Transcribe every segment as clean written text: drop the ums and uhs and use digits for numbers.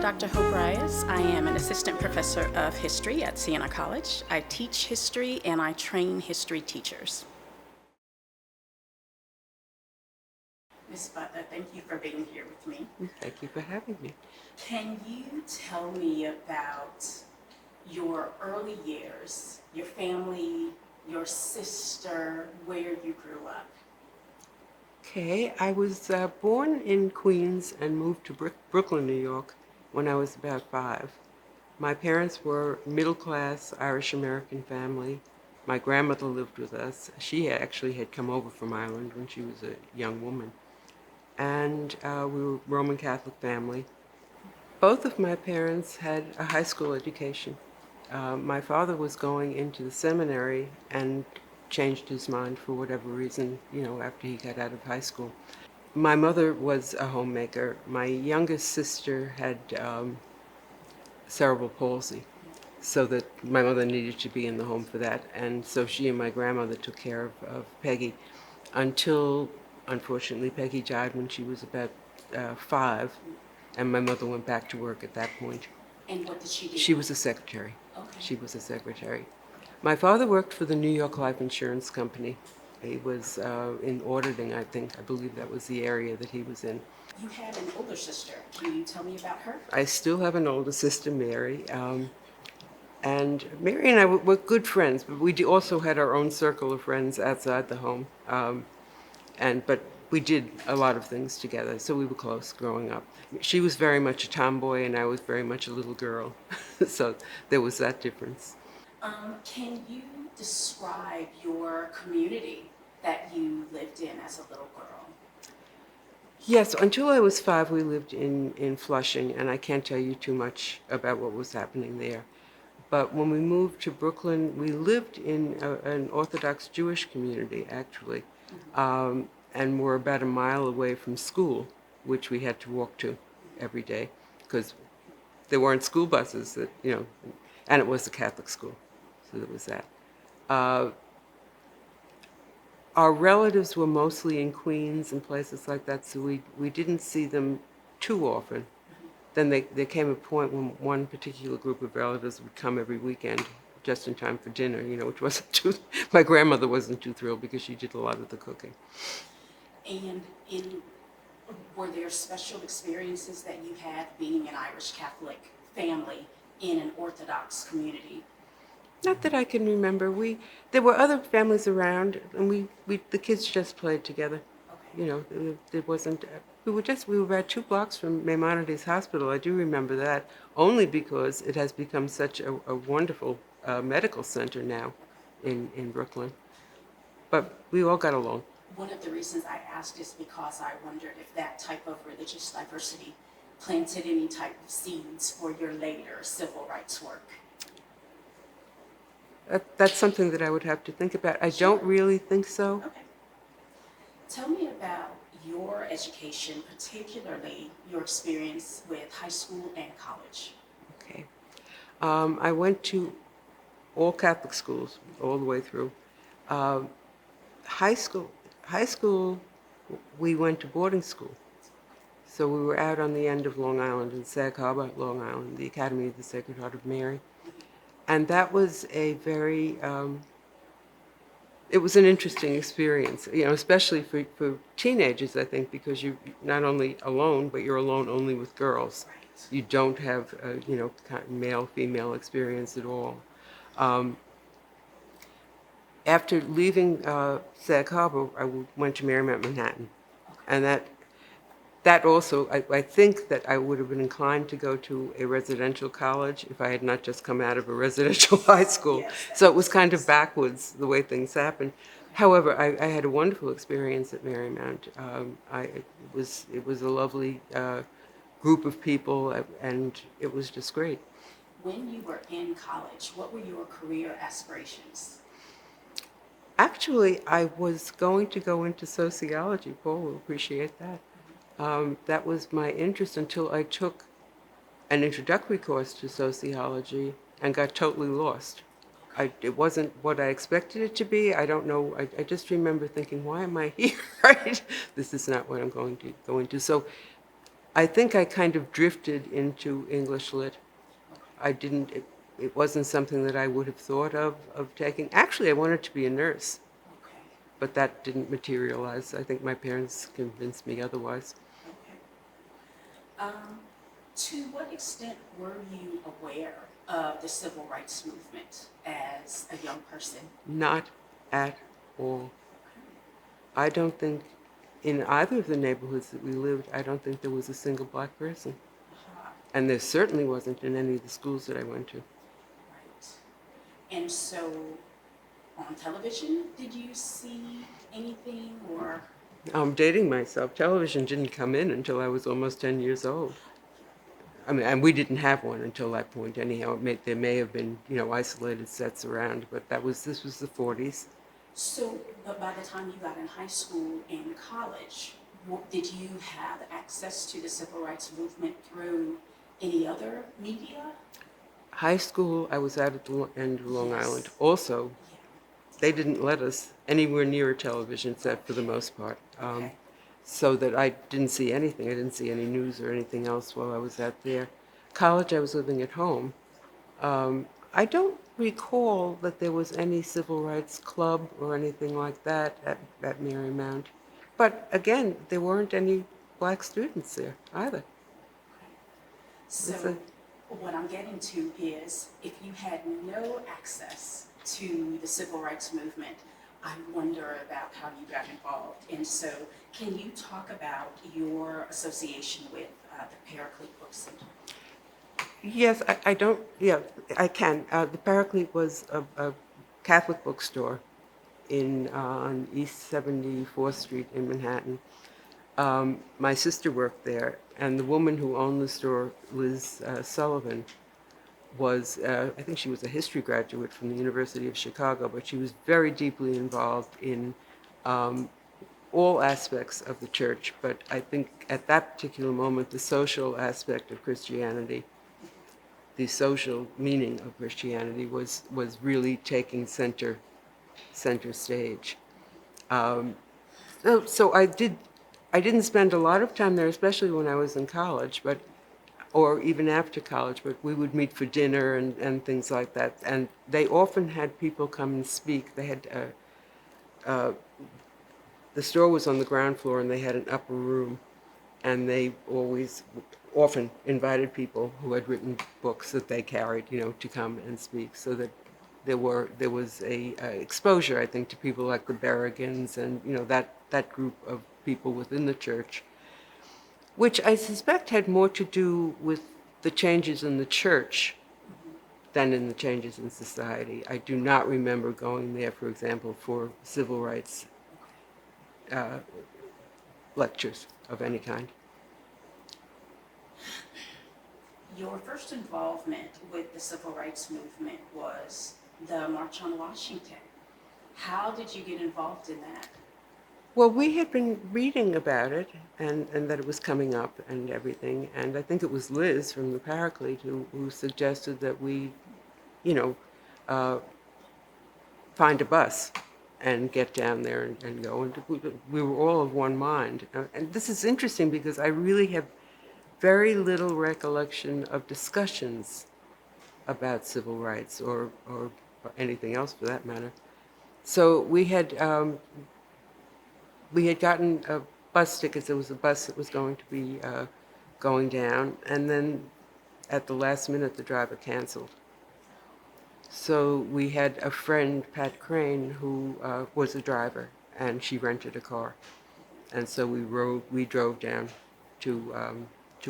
Dr. Hobrias. I am an assistant professor of history at Siena College. I teach history and I train history teachers. Ms. Butler, thank you for being here with me. Thank you for having me. Can you tell me about your early years, your family, your sister, where you grew up? Okay, I was born in Queens and moved to Brooklyn, New York when I was about 5. My parents were middle-class Irish-American family. My grandmother lived with us. She actually had come over from Ireland when she was a young woman. And we were a Roman Catholic family. Both of my parents had a high school education. My father was going into the seminary and changed his mind for whatever reason, after he got out of high school. My mother was a homemaker. My youngest sister had cerebral palsy, so that my mother needed to be in the home for that. And so she and my grandmother took care of Peggy until, unfortunately, Peggy died when she was about 5, and my mother went back to work at that point. And what did she do? She was a secretary. Okay. She was a secretary. My father worked for the New York Life Insurance Company. He was in auditing, I think. I believe that was the area that he was in. You had an older sister. Can you tell me about her? I still have an older sister, Mary. And Mary and I were good friends, but we also had our own circle of friends outside the home. But we did a lot of things together, so we were close growing up. She was very much a tomboy, and I was very much a little girl, so there was that difference. Can you describe your community that you lived in as a little girl? Yes, until I was 5, we lived in Flushing, and I can't tell you too much about what was happening there. But when we moved to Brooklyn, we lived in an Orthodox Jewish community, actually, and were about a mile away from school, which we had to walk to every day, because there weren't school buses and it was a Catholic school, so there was that. Our relatives were mostly in Queens and places like that, so we didn't see them too often. Then there came a point when one particular group of relatives would come every weekend just in time for dinner, which wasn't too, my grandmother wasn't too thrilled because she did a lot of the cooking. And were there special experiences that you had being an Irish Catholic family in an Orthodox community? Not that I can remember. There were other families around, and the kids just played together. Okay. There wasn't. We were about 2 blocks from Maimonides Hospital. I do remember that, only because it has become such a wonderful medical center now in Brooklyn. But we all got along. One of the reasons I asked is because I wondered if that type of religious diversity planted any type of seeds for your later civil rights work. That's something that I would have to think about. I don't really think so. Okay. Tell me about your education, particularly your experience with high school and college. Okay. I went to all Catholic schools all the way through. High school, we went to boarding school. So we were out on the end of Long Island, in Sag Harbor, Long Island, the Academy of the Sacred Heart of Mary. And that was it was an interesting experience, especially for teenagers, I think, because you're not only alone, but you're alone only with girls. Right. You don't have, male-female experience at all. After leaving Sag Harbor, I went to Marymount Manhattan. And that also, I think that I would have been inclined to go to a residential college if I had not just come out of a residential high school. Yes. So it was kind of backwards the way things happened. However, I had a wonderful experience at Marymount. It was a lovely group of people, and it was just great. When you were in college, what were your career aspirations? Actually, I was going to go into sociology. Paul will appreciate that. That was my interest until I took an introductory course to sociology and got totally lost. It wasn't what I expected it to be. I don't know. I just remember thinking, why am I here? Right? This is not what I'm going to go into. So I think I kind of drifted into English lit. I didn't, it wasn't something that I would have thought of taking. Actually, I wanted to be a nurse, Okay. but that didn't materialize. I think my parents convinced me otherwise. Okay. Um, to what extent were you aware of the civil rights movement as a young person? Not at all. I don't think in either of the neighborhoods that we lived, I don't think there was a single black person. Uh-huh. And there certainly wasn't in any of the schools that I went to. Right. And so on television, did you see anything or? I'm dating myself. Television didn't come in until I was almost 10 years old. I mean, and we didn't have one until that point anyhow. There may have been, isolated sets around, but this was the 40s. So, but by the time you got in high school and college, did you have access to the civil rights movement through any other media? High school, I was out at the end of Long Island. Yes. Also, Yeah. they didn't let us anywhere near a television set for the most part. Okay. So that I didn't see anything. I didn't see any news or anything else while I was out there. College, I was living at home. I don't recall that there was any civil rights club or anything like that at Marymount. But again, there weren't any black students there either. It's So, what I'm getting to is if you had no access to the civil rights movement, I wonder about how you got involved. And so, can you talk about your association with the Paraclete Book Center? yes, I don't, yeah, I can. The Paraclete was a Catholic bookstore on East 74th Street in Manhattan. My sister worked there, and the woman who owned the store, Liz Sullivan, I think she was a history graduate from the University of Chicago, but she was very deeply involved in all aspects of the church. But I think at that particular moment, the social aspect of Christianity, the social meaning of Christianity was really taking center stage. So I didn't spend a lot of time there, especially when I was in college, or even after college, but we would meet for dinner and things like that. And they often had people come and speak. They had, the store was on the ground floor and they had an upper room, and they often invited people who had written books that they carried, to come and speak, so that there was a exposure, I think, to people like the Berrigans and that group of people within the church, which I suspect had more to do with the changes in the church than in the changes in society. I do not remember going there, for example, for civil rights uh, lectures of any kind. Your first involvement with the civil rights movement was the March on Washington. How did you get involved in that? Well, we had been reading about it and that it was coming up and everything, and I think it was Liz from the Paraclete who suggested that we, you know, uh, find a bus and get down there and go. And we were all of one mind. And this is interesting because I really have very little recollection of discussions about civil rights or anything else for that matter. So we had gotten bus tickets. There was a bus that was going to be going down, and then at the last minute, the driver canceled. So we had a friend, Pat Crane, who was a driver, and she rented a car, and so we drove down to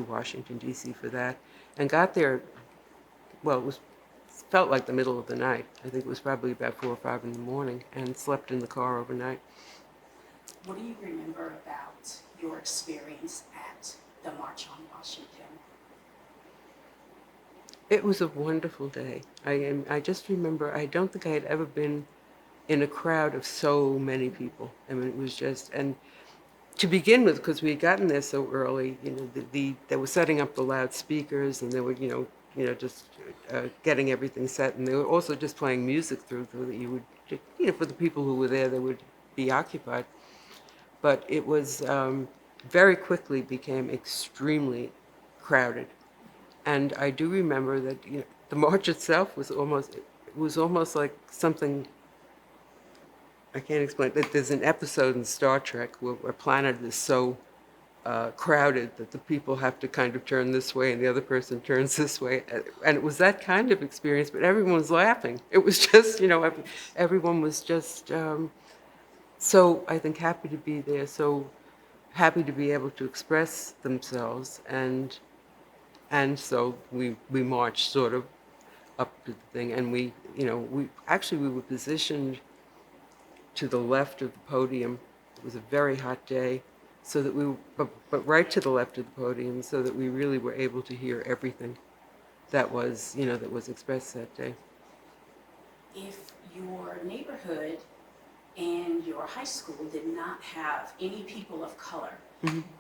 Washington D.C. for that, and got there. Well, felt like the middle of the night. I think it was probably about 4 or 5 in the morning, and slept in the car overnight. What do you remember about your experience at the March on Washington? It was a wonderful day. I just remember, I don't think I had ever been in a crowd of so many people. I mean, it was just, and to begin with, because we had gotten there so early, they were setting up the loudspeakers, and they were, just getting everything set, and they were also just playing music through so that you would, for the people who were there, they would be occupied. But it was, very quickly became extremely crowded. And I do remember that the march itself was almost like something I can't explain. There's an episode in Star Trek where a planet is so crowded that the people have to kind of turn this way and the other person turns this way. And it was that kind of experience, but everyone was laughing. It was just, everyone was just so, I think, happy to be there, so happy to be able to express themselves. And so we marched sort of up to the thing, and we were positioned to the left of the podium. It was a very hot day, so that but right to the left of the podium, so that we really were able to hear everything that was expressed that day. If your neighborhood and your high school did not have any people of color,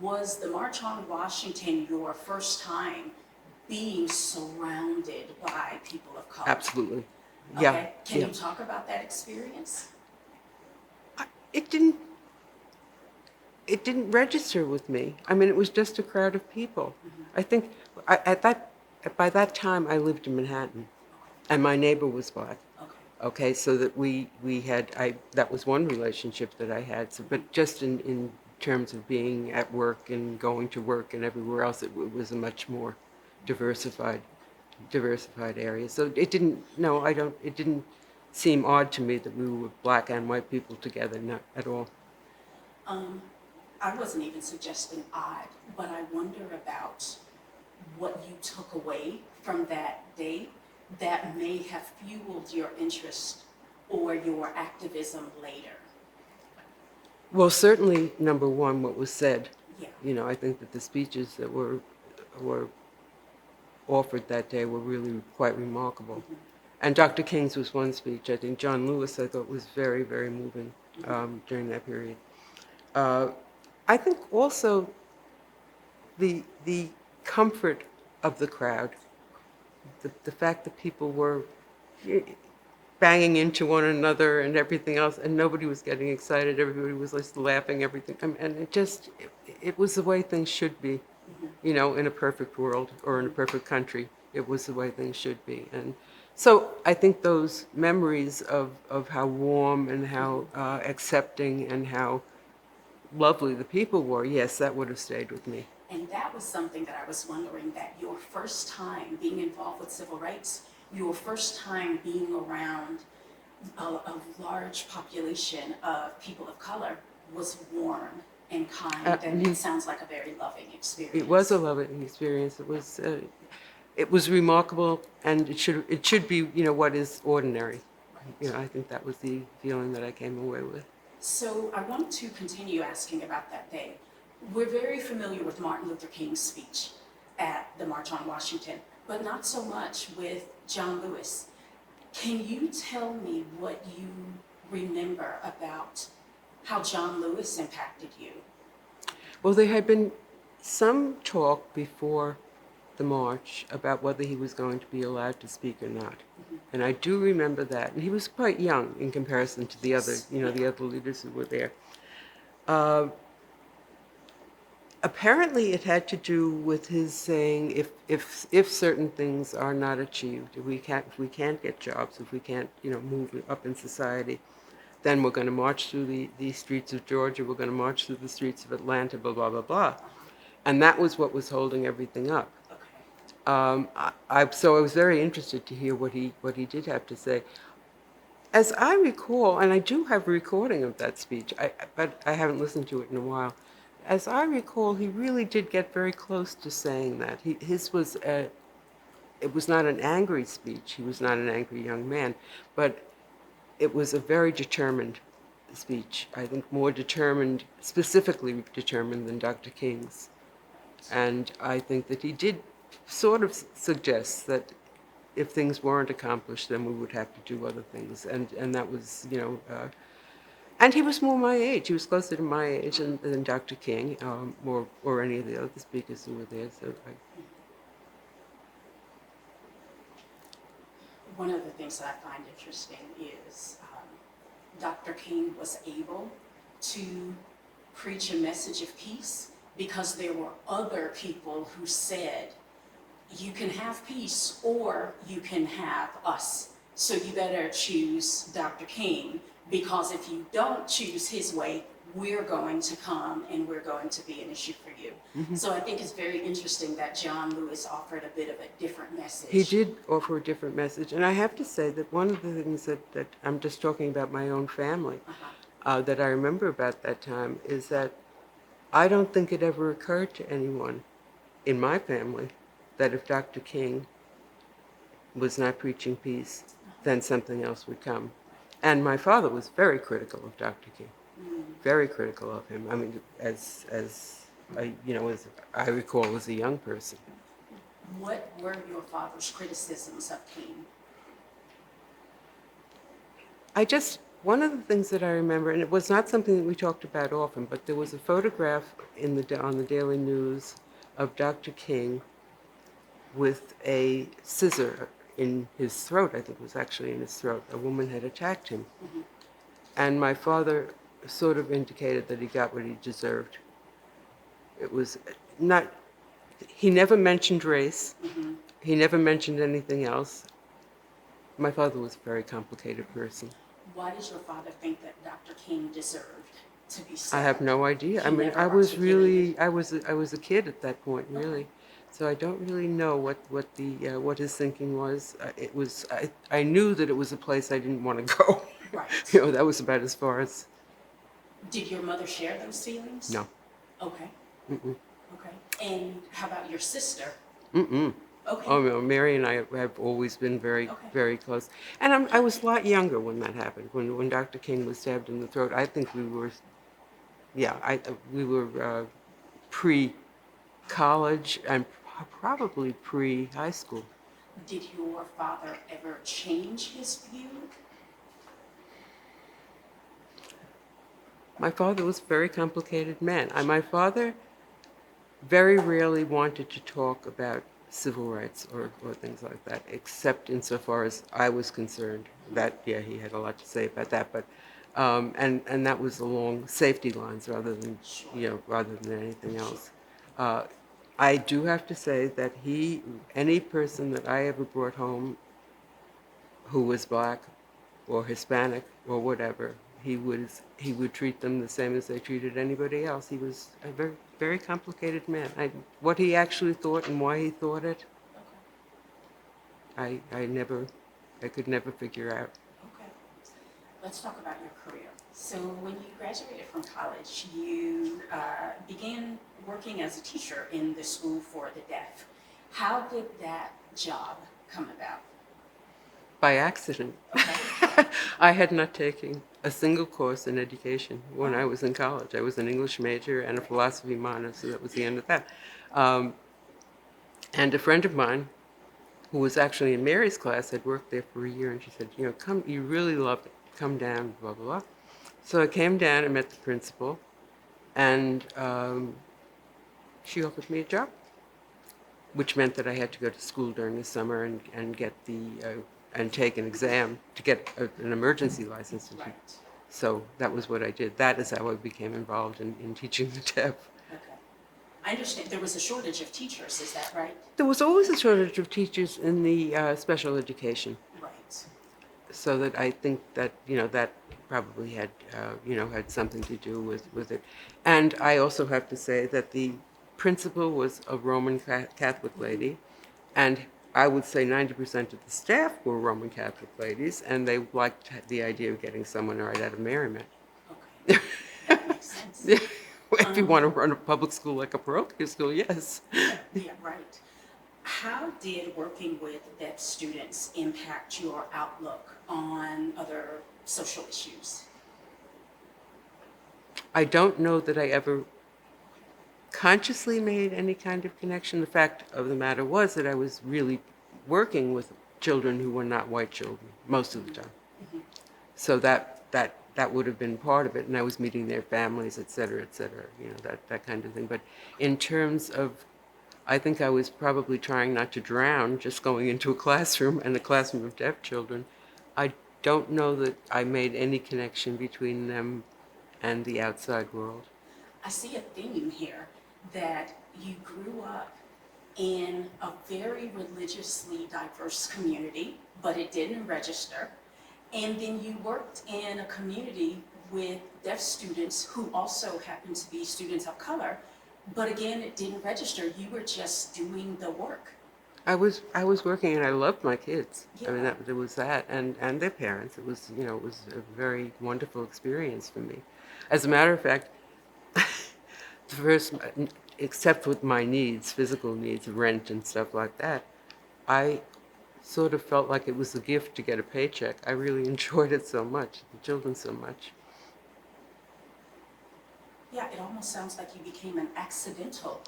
was the March on Washington your first time being surrounded by people of color? Absolutely. Yeah. Okay. Can Yeah. you talk about that experience? It didn't. It didn't register with me. I mean, it was just a crowd of people. I think by that time I lived in Manhattan, and my neighbor was black. Okay. Okay, so that that was one relationship that I had. So, but just in terms of being at work and going to work and everywhere else, it was a much more diversified area. So it didn't. No, I don't. It didn't seem odd to me that we were black and white people together. Not at all. I wasn't even suggesting odd, but I wonder about what you took away from that day that may have fueled your interest or your activism later. Well, certainly, number one, what was said. Yeah. I think that the speeches that were offered that day were really quite remarkable. And Dr. King's was one speech. I think John Lewis, I thought, was very, very moving during that period. I think also the comfort of the crowd, the fact that people were banging into one another and everything else, and nobody was getting excited. Everybody was just laughing, everything. And it was the way things should be, in a perfect world or in a perfect country. It was the way things should be. And so I think those memories of how warm and how accepting and how lovely the people were, yes, that would have stayed with me. And that was something that I was wondering, that your first time being involved with civil rights, your first time being around a large population of people of color was warm and kind, and it sounds like a very loving experience. It was a loving experience. It was remarkable, and it should be what is ordinary. I think that was the feeling that I came away with. So I want to continue asking about that day. We're very familiar with Martin Luther King's speech at the March on Washington, but not so much with John Lewis. Can you tell me what you remember about how John Lewis impacted you? Well, there had been some talk before the march about whether he was going to be allowed to speak or not. And I do remember that. And he was quite young in comparison to the other, the other leaders who were there. Apparently, it had to do with his saying, if certain things are not achieved, if we can't get jobs, if we can't move up in society, then we're going to march through the streets of Georgia, we're going to march through the streets of Atlanta, blah blah blah blah, and that was what was holding everything up. So I was very interested to hear what he did have to say. As I recall, and I do have a recording of that speech, but I haven't listened to it in a while. As I recall, he really did get very close to saying that. It was not an angry speech. He was not an angry young man, but it was a very determined speech. I think more determined, specifically determined than Dr. King's. And I think that he did sort of suggest that if things weren't accomplished, then we would have to do other things. And that was, and he was more my age. He was closer to my age than Dr. King or any of the other speakers who were there. So One of the things that I find interesting is Dr. King was able to preach a message of peace because there were other people who said, you can have peace or you can have us. So you better choose Dr. King, because if you don't choose his way, we're going to come and we're going to be an issue for you. So I think it's very interesting that John Lewis offered a bit of a different message. He did offer a different message. And I have to say that one of the things that I'm just talking about my own family, that I remember about that time is that I don't think it ever occurred to anyone in my family that if Dr. King was not preaching peace, then something else would come. And my father was very critical of Dr. King, very critical of him. I mean, as as I recall as a young person. What were your father's criticisms of King? One of the things that I remember, and it was not something that we talked about often, but there was a photograph on the Daily News of Dr. King with a scissor in his throat. I think it was actually in his throat. A woman had attacked him. And my father sort of indicated that he got what he deserved. It was not, he never mentioned race. He never mentioned anything else. My father was a very complicated person. Why did your father think that Dr. King deserved to be I saved? have no idea. I mean, I was a kid at that point, really. So I don't really know what his thinking was. I knew that it was a place I didn't want to go. Right. That was about as far as. Did your mother share those feelings? No. Okay. Mm-mm. Okay. And how about your sister? Mm-mm. Okay. Oh no, Mary and I have always been very, Okay. very close. And I was a lot younger when that happened. When Dr. King was stabbed in the throat, I think we were, we were pre-college and probably pre-high school. Did your father ever change his view? My father was a very complicated man. My father very rarely wanted to talk about civil rights or things like that, except insofar as I was concerned. That, yeah, he had a lot to say about that, but and that was along safety lines rather than rather than anything else. I do have to say that any person that I ever brought home who was black or Hispanic or whatever, he would treat them the same as they treated anybody else. He was a very, very complicated man. What he actually thought and why he thought it, Okay. I could never figure out. Okay. Let's talk about your career. So when you graduated from college, you began working as a teacher in the school for the deaf. How did that job come about? By accident. Okay. I had not taken a single course in education when I was in college. I was an English major and a philosophy minor, so that was the end of that. And a friend of mine, who was actually in Mary's class, had worked there for a year, and she said, come, you really love it, come down, blah, blah, blah. So I came down and met the principal, and she offered me a job, which meant that I had to go to school during the summer and get and take an exam to get an emergency license. Right. So that was what I did. That is how I became involved in teaching the deaf. Okay. I understand there was a shortage of teachers, is that right? There was always a shortage of teachers in the special education. Right. So that I think that, that probably had, had something to do with it. And I also have to say that the principal was a Roman Catholic lady, and I would say 90% of the staff were Roman Catholic ladies, and they liked the idea of getting someone right out of Merriman. Okay. That makes sense. If you want to run a public school like a parochial school, yes. Yeah, right. How did working with deaf students impact your outlook on other social issues? I don't know that I ever consciously made any kind of connection. The fact of the matter was that I was really working with children who were not white children most of the time. So that would have been part of it, and I was meeting their families, et cetera, that kind of thing. But in terms of, I think I was probably trying not to drown just going into a classroom and a classroom of deaf children. I don't know that I made any connection between them and the outside world. I see a theme here. that you grew up in a very religiously diverse community, but it didn't register. And then you worked in a community with deaf students who also happened to be students of color, but again, it didn't register. You were just doing the work. I was working and I loved my kids. I mean, Yeah. there was that, and their parents. It was, it was a very wonderful experience for me. As a matter of fact, the first, except with my needs, physical needs, rent and stuff like that, I sort of felt like it was a gift to get a paycheck. I really enjoyed it so much, the children so much. Yeah, it almost sounds like you became an accidental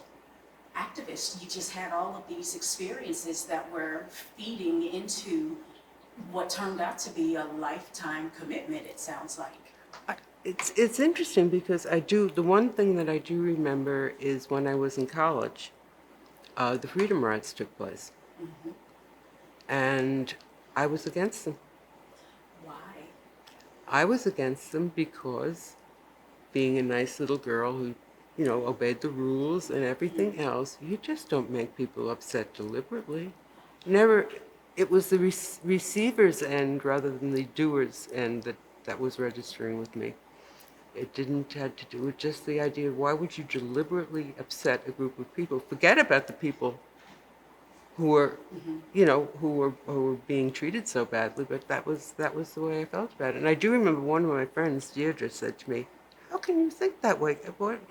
activist. You just had all of these experiences that were feeding into what turned out to be a lifetime commitment, it sounds like. It's interesting because the one thing that I do remember is when I was in college, the Freedom Rides took place, Mhm. and I was against them. Why? I was against them because being a nice little girl who, obeyed the rules and everything else, you just don't make people upset deliberately. Never, it was the receiver's end rather than the doer's end that was registering with me. It didn't have to do with just the idea of why would you deliberately upset a group of people? Forget about the people who were, Mhm. who were being treated so badly, but that was the way I felt about it. And I do remember one of my friends, Deirdre, said to me, "How can you think that way?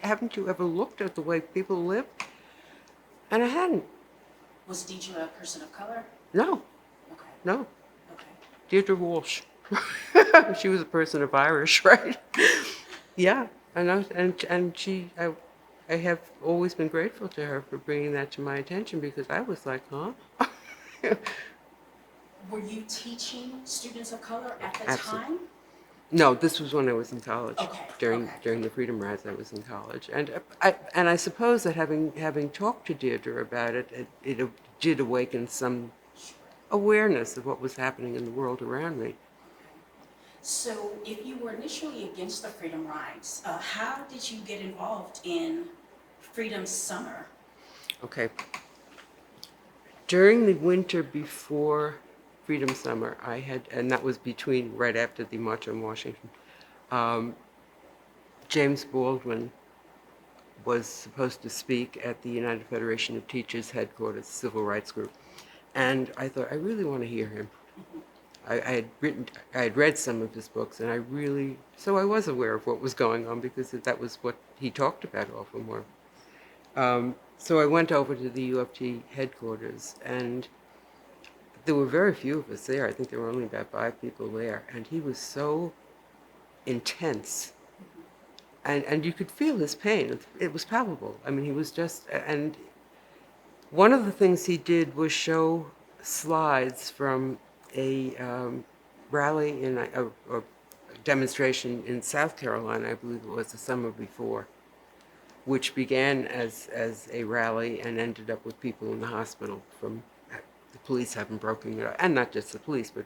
Haven't you ever looked at the way people live?" And I hadn't. Was Deidre a person of color? No, Okay, no. okay. Deirdre Walsh. She was a person of Irish, right? Yeah, and I have always been grateful to her for bringing that to my attention because I was like, huh? Were you teaching students of color at the Absolutely. time? No, this was when I was in college. Okay, During okay. during the Freedom Rides, I was in college, and I suppose that having talked to Deirdre about it did awaken some Sure. awareness of what was happening in the world around me. Okay. So if you were initially against the Freedom Rides, how did you get involved in Freedom Summer? Okay, during the winter before Freedom Summer, and that was between right after the March on Washington. Um, James Baldwin was supposed to speak at the United Federation of Teachers headquarters, civil rights group, and I thought I really want to hear him. Mhm. I had read some of his books, and so I was aware of what was going on because that was what he talked about often more. So I went over to the U of T headquarters, and there were very few of us there. I think there were only about 5 people there, and he was so intense, and you could feel his pain. It was palpable. I mean, he was just, and one of the things he did was show slides from a rally or demonstration in South Carolina, I believe it was the summer before, which began as a rally and ended up with people in the hospital from the police having broken it up, and not just the police, but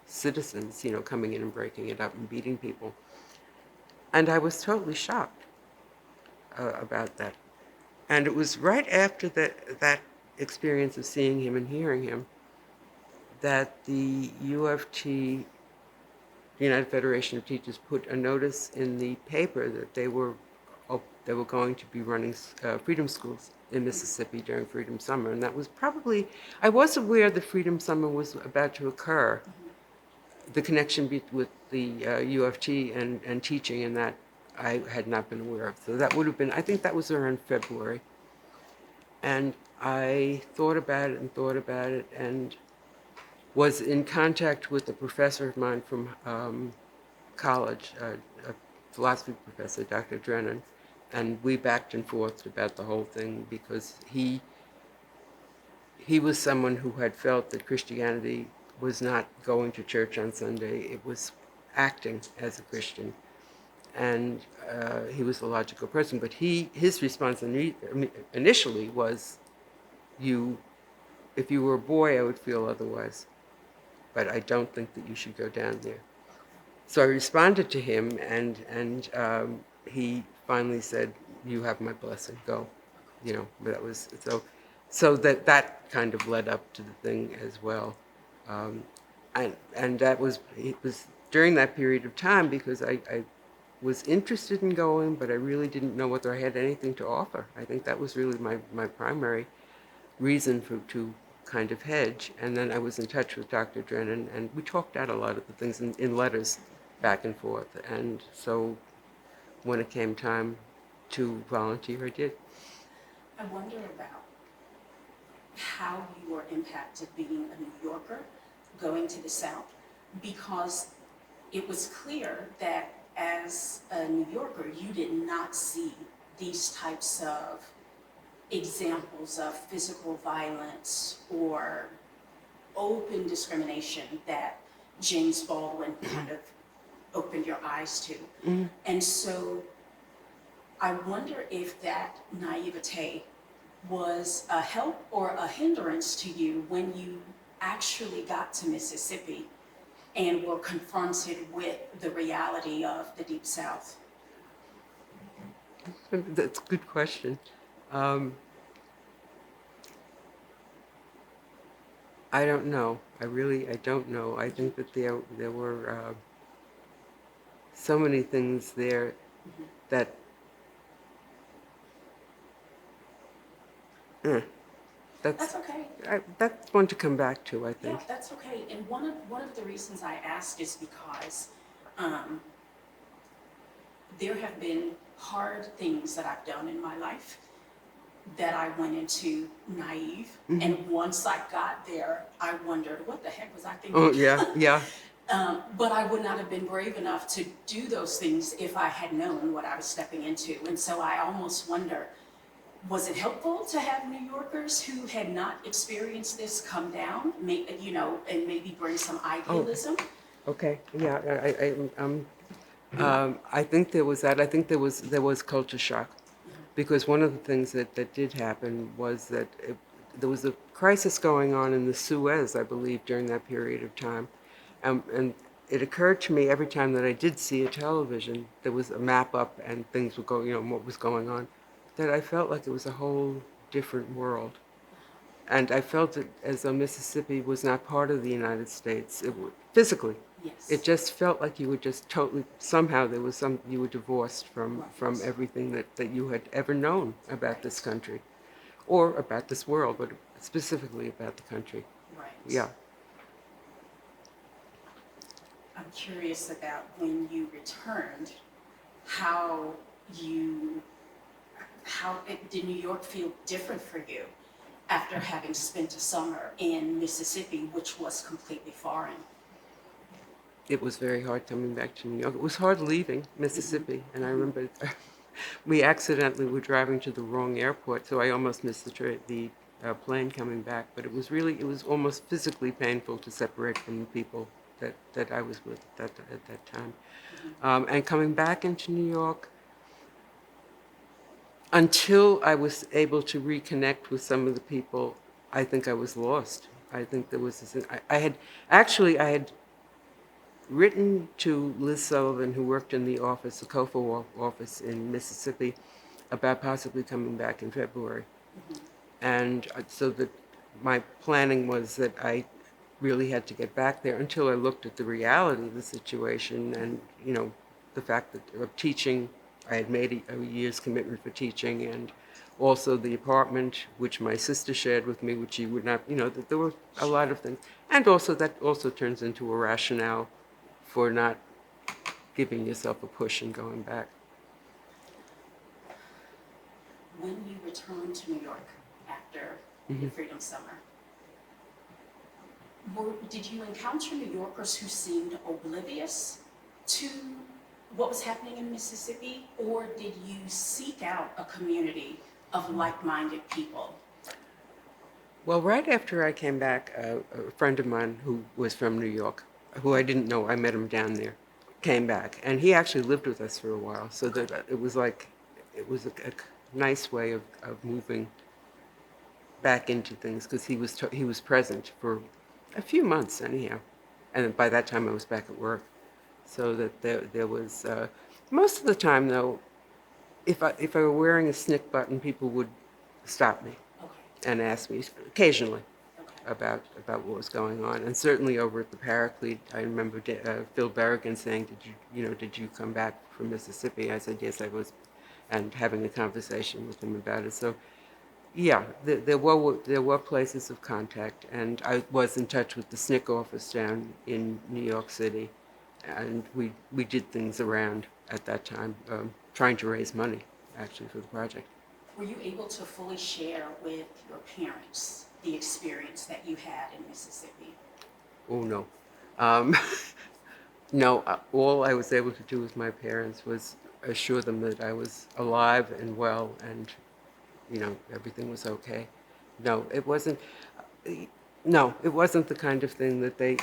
citizens, coming in and breaking it up and beating people. And I was totally shocked about that. And it was right after that experience of seeing him and hearing him that the U of T, the United Federation of Teachers, put a notice in the paper that they were going to be running freedom schools in Mississippi during Freedom Summer, and that was probably I was aware the Freedom Summer was about to occur. The connection with the U of T and teaching and that I had not been aware of. So that would have been I think that was around February. And I thought about it and thought about it and was in contact with a professor of mine from college, a philosophy professor, Dr. Drennan, and we backed and forth about the whole thing because he was someone who had felt that Christianity was not going to church on Sunday, it was acting as a Christian. And he was a logical person, but his response initially was, "You If you were a boy, I would feel otherwise, but I don't think that you should go down there." So I responded to him, and he finally said, "You have my blessing. Go." that was so that kind of led up to the thing as well. Um, and it was during that period of time because I was interested in going, but I really didn't know whether I had anything to offer. I think that was really my primary reason to kind of hedge. And then I was in touch with Dr. Drennan, and we talked out a lot of the things in letters back and forth. And so when it came time to volunteer, I did. I wonder about how you were impacted being a New Yorker going to the South, because it was clear that as a New Yorker, you did not see these types of examples of physical violence or open discrimination that James Baldwin kind of opened your eyes to. Mm-hmm. And so I wonder if that naivete was a help or a hindrance to you when you actually got to Mississippi and were confronted with the reality of the Deep South. That's a good question. I don't know. I don't know. I think that there were so many things there that That's okay. that's one to come back to, I Yeah, think. that's okay. And one of the reasons I ask is because um, there have been hard things that I've done in my life that I went into naive. Mm-hmm. And once I got there, I wondered, what the heck was I thinking? Oh yeah, yeah. But I would not have been brave enough to do those things if I had known what I was stepping into. And so I almost wonder, was it helpful to have New Yorkers who had not experienced this come down, and maybe bring some idealism? Okay. Yeah. I think there was that. I think there was culture shock, because one of the things that did happen was that there was a crisis going on in the Suez, I believe, during that period of time, and it occurred to me every time that I did see a television, there was a map up and things would go, what was going on, that I felt like it was a whole different world. And I felt it as though Mississippi was not part of the United States. Physically, it Yes. just felt like you were just totally, somehow there was you were divorced from Right. everything that you had ever known about Right. this country, or about this world, but specifically about the country. Right. Yeah. I'm curious about when you returned, how you, did New York feel different for you after having spent a summer in Mississippi, which was completely foreign? It was very hard coming back to New York. It was hard leaving Mississippi, and I remember we accidentally were driving to the wrong airport, so I almost missed the plane coming back. But it was almost physically painful to separate from the people that I was with at that time. And coming back into New York, until I was able to reconnect with some of the people, I think I was lost. I think there was this, I had written to Liz Sullivan, who worked in the office, the COFA office in Mississippi, about possibly coming back in February. And so that my planning was that I really had to get back there until I looked at the reality of the situation and, the fact that of teaching, I had made a year's commitment for teaching, and also the apartment, which my sister shared with me, which she would not, that there were a lot of things. And also that also turns into a rationale for not giving yourself a push and going back. When you returned to New York after the Freedom Summer, did you encounter New Yorkers who seemed oblivious to what was happening in Mississippi, or did you seek out a community of like-minded people? Well, right after I came back, a friend of mine who was from New York, who I didn't know, I met him down there, came back. And he actually lived with us for a while, so that it was a nice way of moving back into things, because he was present for a few months anyhow. And by that time I was back at work. So that there was, most of the time though, if I were wearing a snick button, people would stop me Okay, and ask me occasionally okay. about what was going on. And certainly over at the Paraclete, I remember Phil Berrigan saying, did you come back from Mississippi? I said, yes, I was, and having a conversation with him about it. So, yeah, there were places of contact, and I was in touch with the SNCC office down in New York City, and we did things around at that time, trying to raise money, actually, for the project. Were you able to fully share with your parents the experience that you had in Mississippi? Oh, no. Um, no, all I was able to do with my parents was assure them that I was alive and well and, everything was okay. No, it wasn't, no, it wasn't the kind of thing that they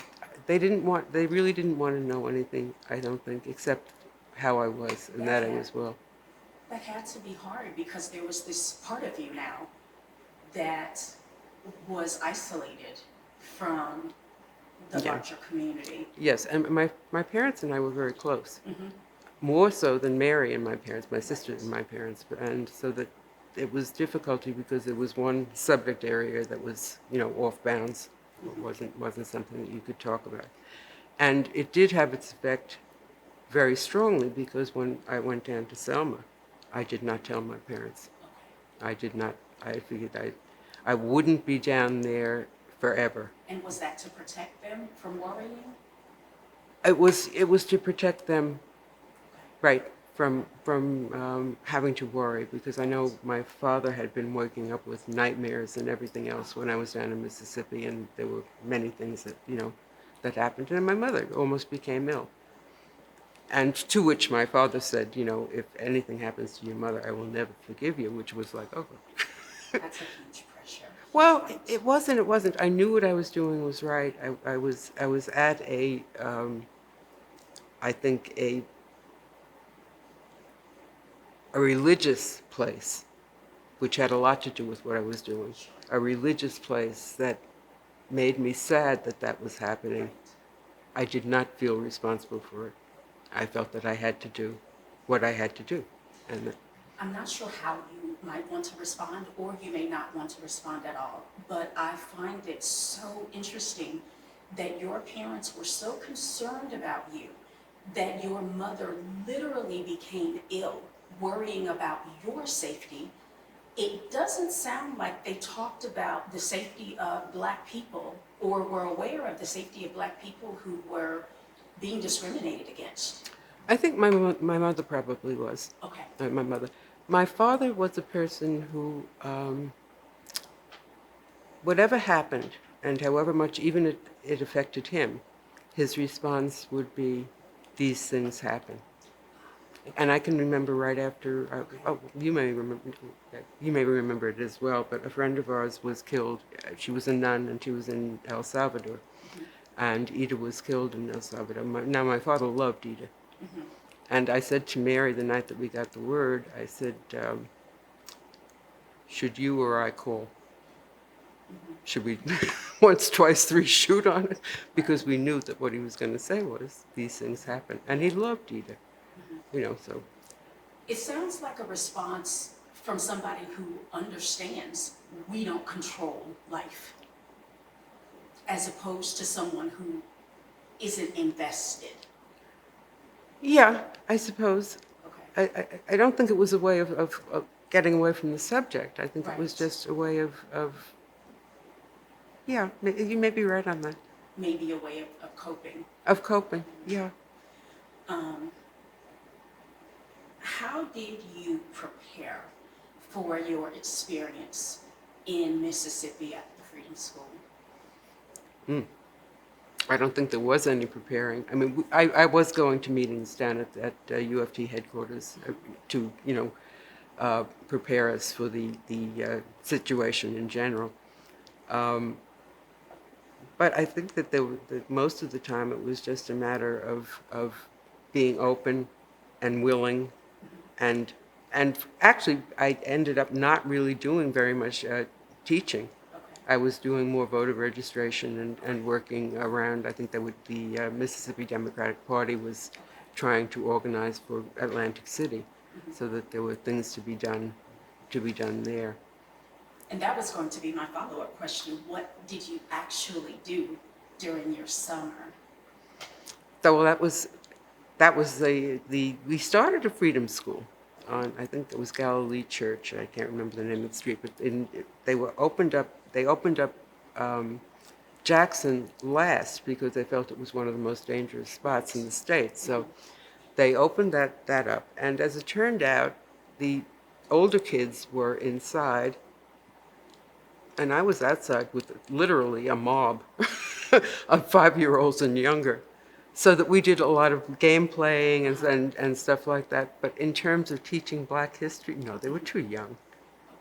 really didn't want to know anything, I don't think, except how I was and that I was well. That had to be hard because there was this part of you now that was isolated from the Yeah. larger community. Yes, and my parents and I were very close. Mm-hmm. More so than Mary and my parents, my sister Right. and my parents, and so that it was difficulty because there was one subject area that was, off bounds. It wasn't something that you could talk about. And it did have its effect very strongly because when I went down to Selma, I did not tell my parents. Okay. I did not. I figured I wouldn't be down there forever. And was that to protect them from worrying? It was to protect them, Okay. right, from having to worry, because I know my father had been waking up with nightmares and everything else when I was down in Mississippi, and there were many things that happened, and my mother almost became ill. And to which my father said, if anything happens to your mother, I will never forgive you, which was like, oh. That's a huge pressure. Well, Huge it wasn't. It wasn't. I knew what I was doing was right. I was at I think a religious place, which had a lot to do with what I was doing. Sure. A religious place that made me sad that that was happening. Right. I did not feel responsible for it. I felt that I had to do what I had to do, and I'm not sure how you might want to respond, or you may not want to respond at all, but I find it so interesting that your parents were so concerned about you that your mother literally became ill, worrying about your safety. It doesn't sound like they talked about the safety of Black people or were aware of the safety of Black people who were being discriminated against. I think my mother probably was. Okay. My mother. My father was a person who, whatever happened, and however much even it affected him, his response would be, "These things happen." And I can remember right after. You may remember it as well. But a friend of ours was killed. She was a nun, and she was in El Salvador, and Ida was killed in El Salvador. Now my father loved Ida. Mm-hmm. And I said to Mary the night that we got the word, I said, should you or I call? Should we once, twice, three shoot on it? Because we knew that what he was going to say was, these things happen. And he loved Ida, so. It sounds like a response from somebody who understands we don't control life, as opposed to someone who isn't invested. Yeah, I suppose. Okay. I don't think it was a way of getting away from the subject. I think it was Right. just a way yeah, you may be right on that. Maybe a way of coping. Of coping, yeah. How did you prepare for your experience in Mississippi at the Freedom School? I don't think there was any preparing. I mean, I was going to meetings down at UFT headquarters to, prepare us for the situation in general. But I think that that most of the time it was just a matter of being open and willing, and actually I ended up not really doing very much teaching. Okay. I was doing more voter registration and working around. I think that the Mississippi Democratic Party was trying to organize for Atlantic City, so that there were things to be done there. And that was going to be my follow-up question. What did you actually do during your summer? So well, that was the we started a freedom school on, I think it was Galilee Church. I can't remember the name of the street, but they opened up Jackson last because they felt it was one of the most dangerous spots in the state. So they opened that up, and as it turned out, the older kids were inside, and I was outside with literally a mob of 5-year-olds and younger. So that we did a lot of game playing and stuff like that. But in terms of teaching Black history, no, they were too young.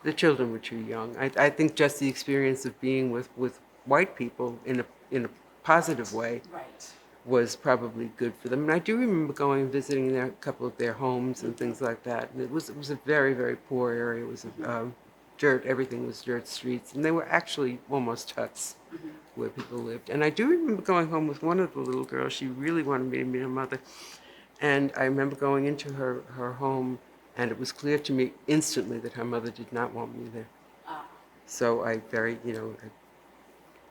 The children were too young. I think just the experience of being with white people in a positive way Right. was probably good for them. And I do remember going and visiting a couple of their homes and things like that. And it was a very, very poor area. It was dirt. Everything was dirt streets, and they were actually almost huts where people lived. And I do remember going home with one of the little girls. She really wanted me to meet her mother. And I remember going into her home, and it was clear to me instantly that her mother did not want me there. Ah, So I I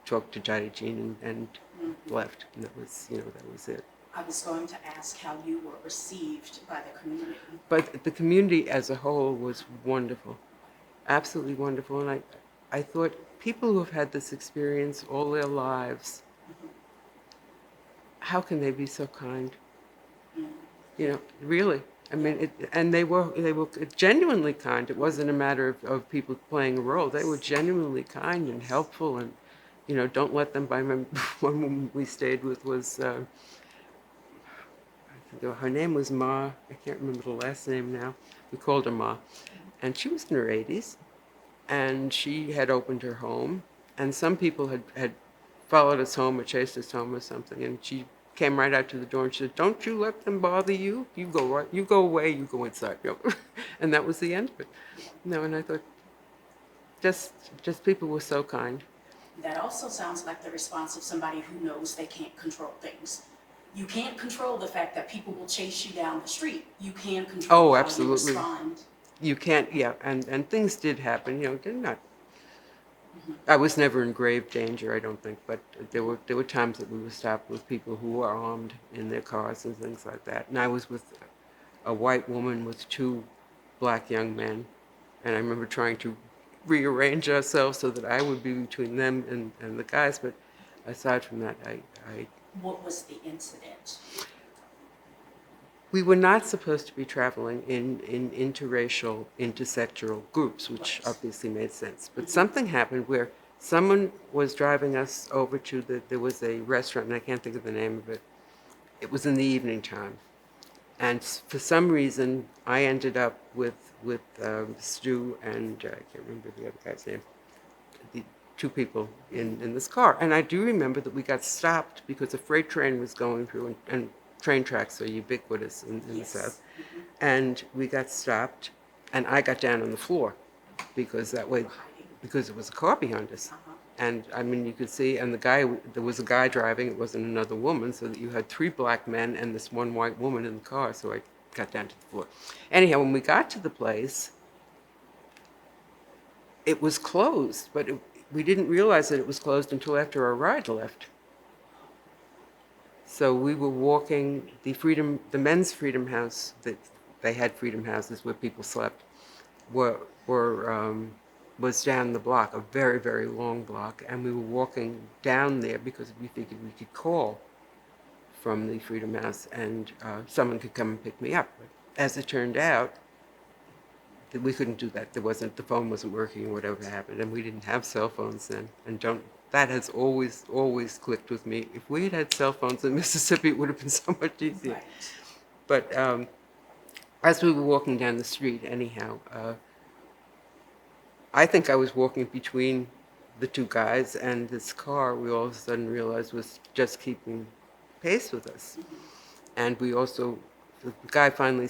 talked to Jada Jean and left. And that was it. I was going to ask how you were received by the community. But the community as a whole was wonderful, absolutely wonderful. And I thought people who have had this experience all their lives, how can they be so kind? Really. I mean, and they were genuinely kind. It wasn't a matter of people playing a role. They were genuinely kind and helpful, and don't let them. I remember one woman we stayed with was, I think her name was Ma. I can't remember the last name now. We called her Ma, and she was in her 80s, and she had opened her home, and some people had followed us home or chased us home or something, and she came right out to the door and she said, "Don't you let them bother you. You go away, you go inside." And that was the end of it. And I thought, just people were so kind. That also sounds like the response of somebody who knows they can't control things. You can't control the fact that people will chase you down the street. You can control Oh, how absolutely. you respond. You can't, yeah, and things did happen. They're not. I was never in grave danger, I don't think, but there were times that we were stopped with people who were armed in their cars and things like that. And I was with a white woman with 2 Black young men, and I remember trying to rearrange ourselves so that I would be between them and the guys. But aside from that, What was the incident? we were not supposed to be traveling in interracial, intersectoral groups, which Right. obviously made sense. But something happened where someone was driving us over to there was a restaurant, and I can't think of the name of it. It was in the evening time. And for some reason, I ended up with Stu and I can't remember the other guy's name, the 2 people in this car. And I do remember that we got stopped because a freight train was going through, and train tracks are ubiquitous in the Yes. South. And we got stopped, and I got down on the floor because that way, Hiding. because there was a car behind us. And I mean, you could see, and there was a guy driving, it wasn't another woman, so that you had 3 Black men and this one white woman in the car, so I got down to the floor. Anyhow, when we got to the place, it was closed, but we didn't realize that it was closed until after our ride left. So we were walking the men's Freedom House, that they had Freedom Houses where people slept, were was down the block, a very, very long block, and we were walking down there because we figured we could call from the Freedom House and someone could come and pick me up. But as it turned out, that we couldn't do that. The phone wasn't working or whatever happened, and we didn't have cell phones then. And that has always clicked with me. If we had had cell phones in Mississippi, it would have been so much easier. Right. But as we were walking down the street, anyhow, I think I was walking between the 2 guys, and this car, we all of a sudden realized, was just keeping pace with us. And the guy finally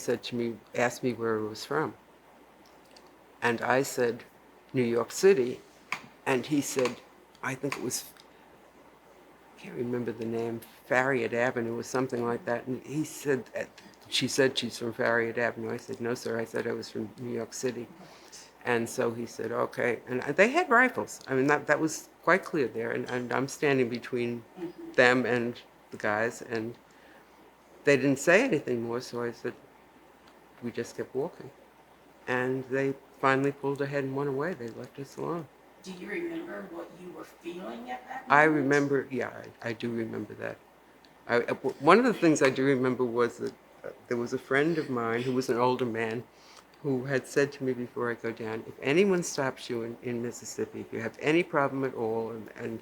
asked me where it was from. And I said, New York City. And he said, I think it was, I can't remember the name, Farragut Avenue or something like that. And she said she's from Farragut Avenue. I said, no, sir. I said I was from New York City. And so he said, okay. And they had rifles. I mean, that was quite clear there. And I'm standing between them and the guys, and they didn't say anything more. So I said, we just kept walking. And they finally pulled ahead and went away. They left us alone. Do you remember what you were feeling at that I moment? remember, yeah, I do remember that. One of the things I do remember was that there was a friend of mine who was an older man who had said to me before I go down, if anyone stops you in Mississippi, if you have any problem at all, and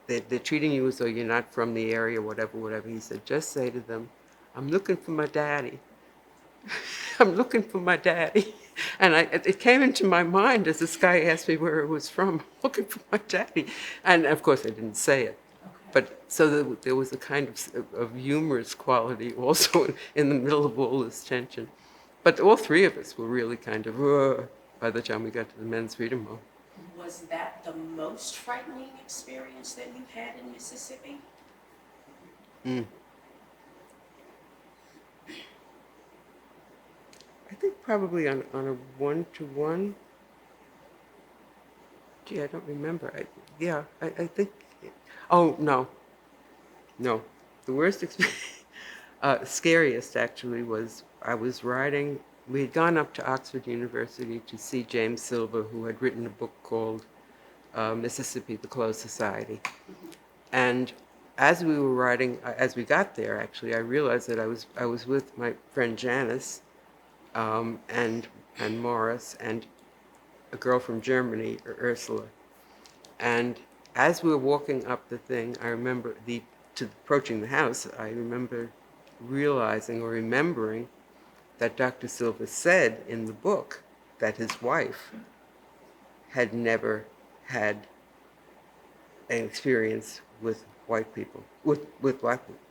they're treating you as though you're not from the area, whatever, he said, just say to them, I'm looking for my daddy. I'm looking for my daddy. And it came into my mind as this guy asked me where it was from, I'm looking for my daddy. And of course I didn't say it. Okay. But so there was a kind of humorous quality also in the middle of all this tension. But all three of us were really kind of, by the time we got to the Men's Freedom Hall. Was that the most frightening experience that you've had in Mississippi? Mm. I think probably on a one-to-one. Gee, I don't remember. I think. Oh no. The worst experience, scariest actually, was I was riding. We had gone up to Oxford University to see James Silver, who had written a book called Mississippi: The Closed Society. And as we were riding, as we got there, actually, I realized that I was with my friend Janice, and Morris, and a girl from Germany, Ursula. And as we were walking up the thing, I remember approaching the house, I remember realizing or remembering that Dr. Silva said in the book that his wife had never had an experience with white people, with black people.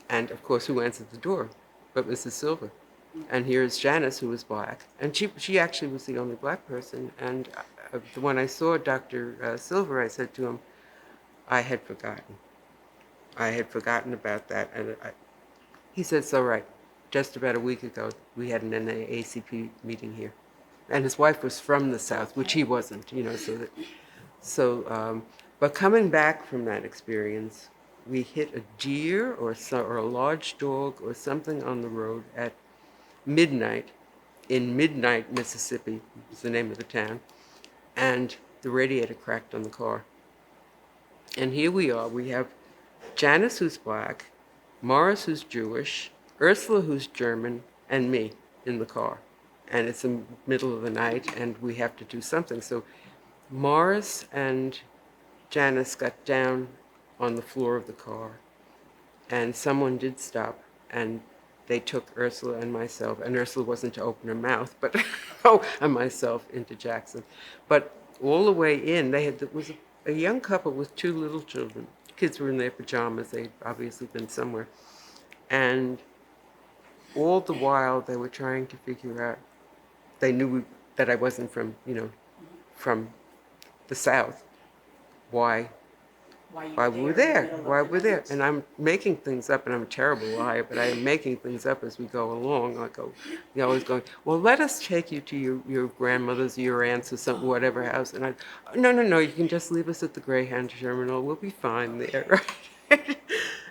And of course, who answered the door but Mrs. Silva? And here's Janice, who was black, and she actually was the only black person. And when I saw Dr. Silver, I said to him, I had forgotten. I had forgotten about that. And he said, so right, just about a week ago, we had an NAACP meeting here. And his wife was from the South, which he wasn't, but coming back from that experience, we hit a deer or a large dog or something on the road at midnight, in Midnight, Mississippi, was the name of the town, and the radiator cracked on the car. And here we are. We have Janice, who's black, Morris, who's Jewish, Ursula, who's German, and me in the car. And it's the middle of the night, and we have to do something. So Morris and Janice got down on the floor of the car, and someone did stop, and they took Ursula and myself, and Ursula wasn't to open her mouth, but and myself into Jackson. But all the way in, there was a young couple with two little children. Kids were in their pajamas. They'd obviously been somewhere. And all the while, they were trying to figure out, they knew that I wasn't from the South. Why we were there, why we're there. And I'm making things up, and I'm a terrible liar, but I am making things up as we go along. I go, always going, well, let us take you to your grandmother's, your aunt's, or something, whatever house. And no, you can just leave us at the Greyhound terminal. We'll be fine there,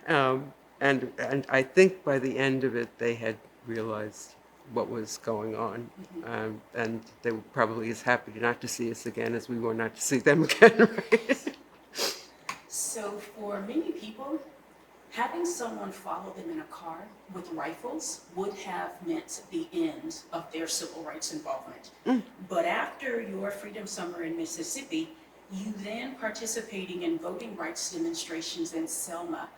right? And I think by the end of it, they had realized what was going on. And they were probably as happy not to see us again as we were not to see them again, right? So for many people, having someone follow them in a car with rifles would have meant the end of their civil rights involvement. But after your Freedom Summer in Mississippi, you then participating in voting rights demonstrations in Selma.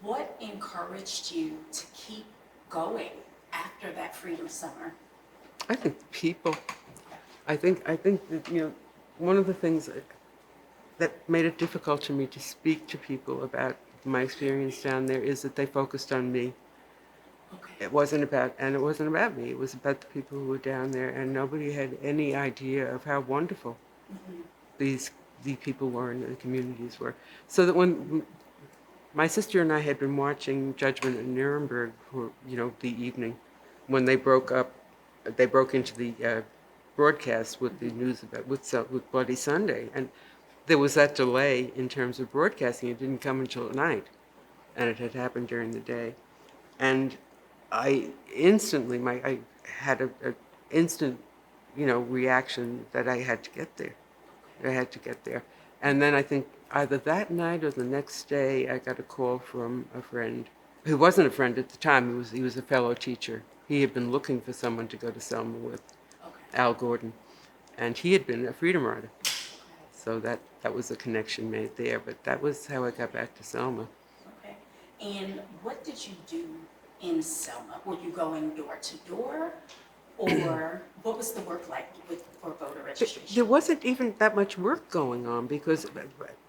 What encouraged you to keep going after that Freedom Summer? I think people. I think that, one of the things that made it difficult to me to speak to people about my experience down there is that they focused on me. Okay. It wasn't about me. It was about the people who were down there, and nobody had any idea of how wonderful the people were and the communities were. So that when my sister and I had been watching Judgment in Nuremberg for the evening when they broke into the broadcast with the news about with Bloody Sunday, and there was that delay in terms of broadcasting. It didn't come until at night, and it had happened during the day. And I had a instant, reaction that I had to get there. I had to get there. And then I think either that night or the next day, I got a call from a friend who wasn't a friend at the time. He was a fellow teacher. He had been looking for someone to go to Selma with, Okay. Al Gordon, and he had been a freedom rider. So that was a connection made there. But that was how I got back to Selma. Okay. And what did you do in Selma? Were you going door to door? Or what was the work like for voter registration? There wasn't even that much work going on because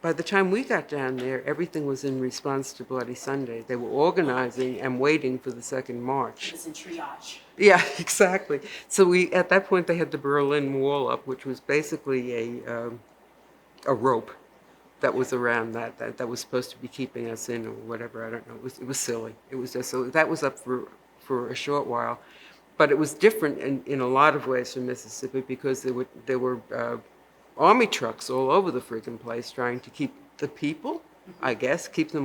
by the time we got down there, everything was in response to Bloody Sunday. They were organizing and waiting for the second It march. was in triage. Yeah, exactly. So at that point, they had the Berlin Wall up, which was basically a rope that was around that was supposed to be keeping us in or whatever. I don't know. It was silly. It was just so that was up for a short while. But it was different in a lot of ways from Mississippi because there were army trucks all over the friggin' place trying to keep the people, I guess, keep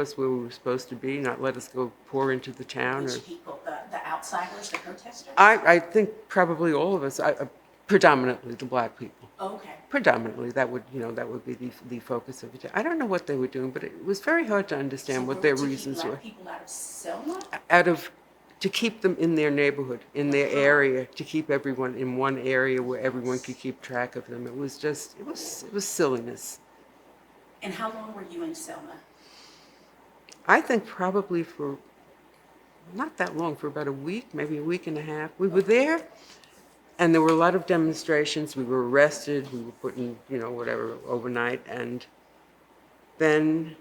us where we were supposed to be, not let us go pour into the town. Which people? The outsiders, the protesters? I think probably all of us, predominantly the black people. Okay. Predominantly, that would be the focus of it. I don't know what they were doing, but it was very hard to understand what their reasons were. To keep black people out of Selma? To keep them in their neighborhood, in their area, to keep everyone in one area where everyone could keep track of them. It was silliness. And how long were you in Selma? I think probably for not that long, for about a week, maybe a week and a half. We were there, and there were a lot of demonstrations. We were arrested. We were put in, whatever, overnight, and then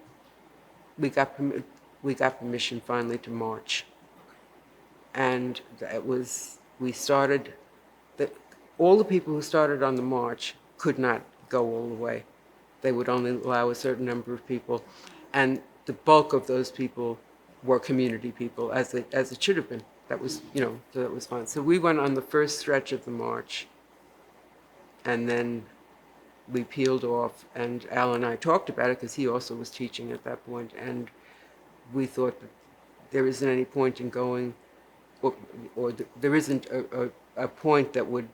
we got permission finally to march. And all the people who started on the march could not go all the way. They would only allow a certain number of people. And the bulk of those people were community people, as it should have been. That was, so that was fine. So we went on the first stretch of the march, and then we peeled off, and Al and I talked about it because he also was teaching at that point, and we thought that there isn't any point in going, or there isn't a point that would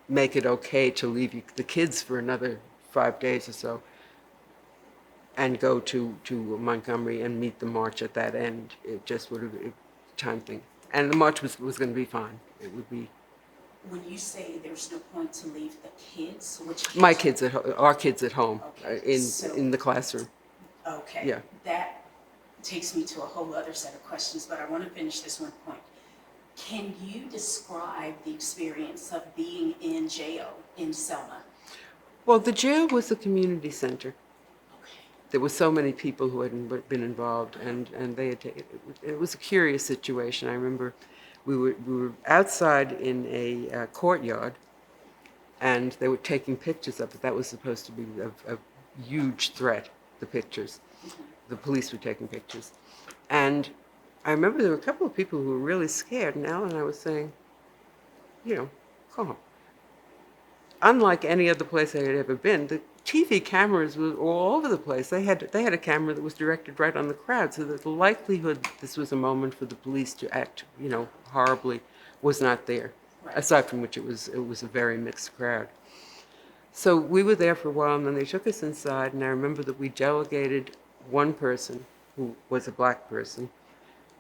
make it okay to leave the kids for another 5 days or so and go to Montgomery and meet the march at that end. It just would have a time thing. And the march was going to be fine. It would be. When you say there's no point to leave the kids, which kids? My kids our kids at home, Okay. in the classroom. Okay. Yeah. That takes me to a whole other set of questions, but I want to finish this one point. Can you describe the experience of being in jail in Selma? Well, the jail was a community center. Okay. There were so many people who had been involved, and they had it was a curious situation. I remember we were outside in a courtyard, and they were taking pictures of it. That was supposed to be a huge threat, the pictures. The police were taking pictures. And I remember there were a couple of people who were really scared, and Al and I was saying, calm. Unlike any other place I had ever been, the TV cameras were all over the place. They had a camera that was directed right on the crowd, so that the likelihood this was a moment for the police to act, horribly, was not there. Right. Aside from which it was a very mixed crowd. So we were there for a while, and then they took us inside, and I remember that we delegated one person, who was a black person,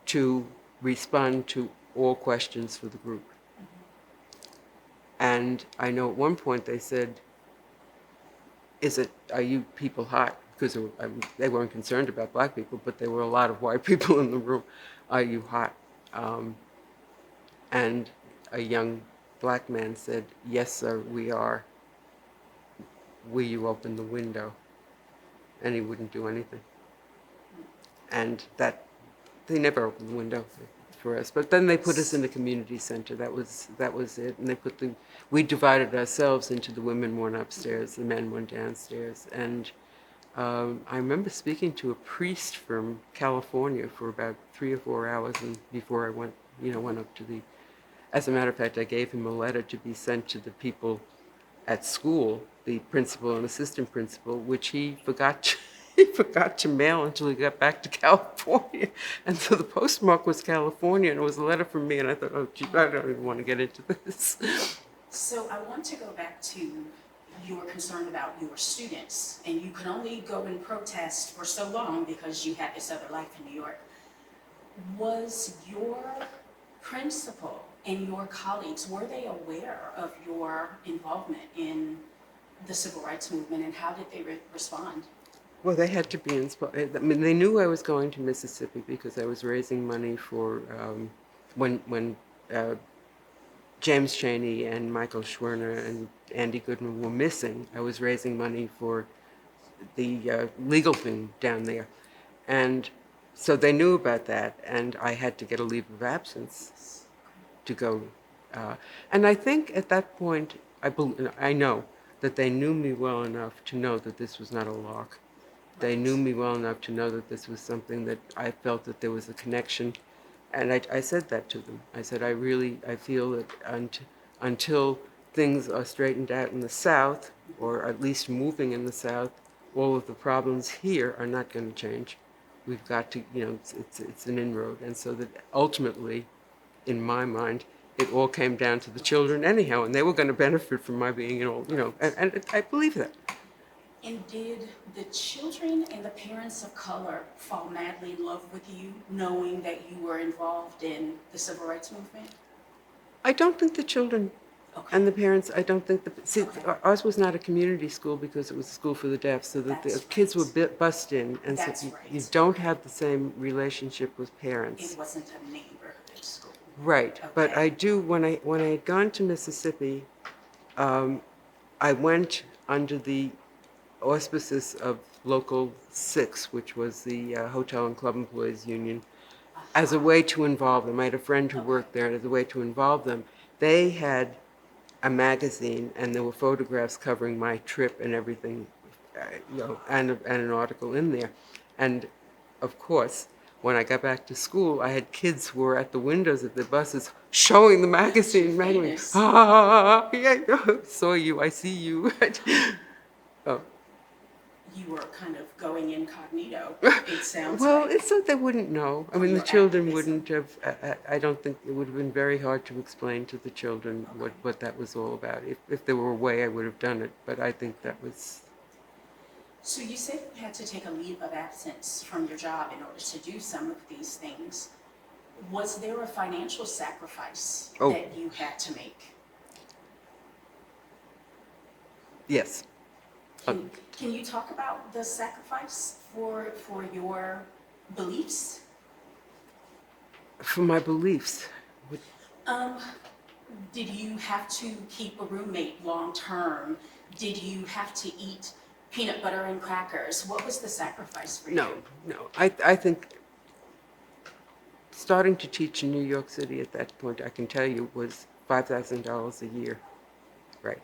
to respond to all questions for the group. And I know at one point they said, are you people hot? Because they weren't concerned about black people, but there were a lot of white people in the room. Are you hot? And a young black man said, yes, sir, we are. Will you open the window? And he wouldn't do anything. And they never opened the window for us. But then they put us in the community center. That was it. And we divided ourselves into the women went upstairs, the men went downstairs. And I remember speaking to a priest from California for about 3 or 4 hours, and before I went up to As a matter of fact, I gave him a letter to be sent to the people at school, the principal and assistant principal, which he forgot to, he forgot to mail until he got back to California. And so the postmark was California, and it was a letter from me, and I thought, oh, gee, I don't even want to get into this. So I want to go back to your concern about your students, and you could only go and protest for so long because you had this other life in New York. Was your principal and your colleagues, were they aware of your involvement in the civil rights movement, and how did they respond? Well, they had to be inspired. I mean, they knew I was going to Mississippi because I was raising money for when James Chaney and Michael Schwerner and Andy Goodman were missing. I was raising money for the legal thing down there. And so they knew about that, and I had to get a leave of absence to go. And I think at that point, I know that they knew me well enough to know that this was not a lark. They knew me well enough to know that this was something that I felt that there was a connection. And I said that to them. I said, I feel that until things are straightened out in the South, or at least moving in the South, all of the problems here are not going to change. We've got to, it's an inroad. And so that ultimately, in my mind, it all came down to the children anyhow, and they were going to benefit from my being, and I believe that. And did the children and the parents of color fall madly in love with you, knowing that you were involved in the civil rights movement? I don't think the children and the parents, I don't think ours was not a community school because it was a school for the deaf, so that the kids were bussed in, and so you don't have the same relationship with parents. It wasn't a neighborhood school. Right, but I do, when I had gone to Mississippi, I went under the auspices of Local 6, which was the Hotel and Club Employees Union, as a way to involve them. I had a friend who worked there, and as a way to involve them. They had a magazine, and there were photographs covering my trip and everything, and an article in there. And of course, when I got back to school, I had kids who were at the windows of the buses showing the magazine, yeah, saw you, I see you. Oh. You were kind of going incognito, it sounds Well, like. it's so they wouldn't know. I mean, the children wouldn't have, I don't think it would have been very hard to explain to the children what that was all about. If there were a way, I would have done it, but I think that was... So you said you had to take a leave of absence from your job in order to do some of these things. Was there a financial sacrifice that you had to make? Yes. Can you talk about the sacrifice for your beliefs? For my beliefs. Did you have to keep a roommate long term? Did you have to eat peanut butter and crackers? What was the sacrifice for you? No. I think starting to teach in New York City at that point, I can tell you, was $5,000 a year. Right.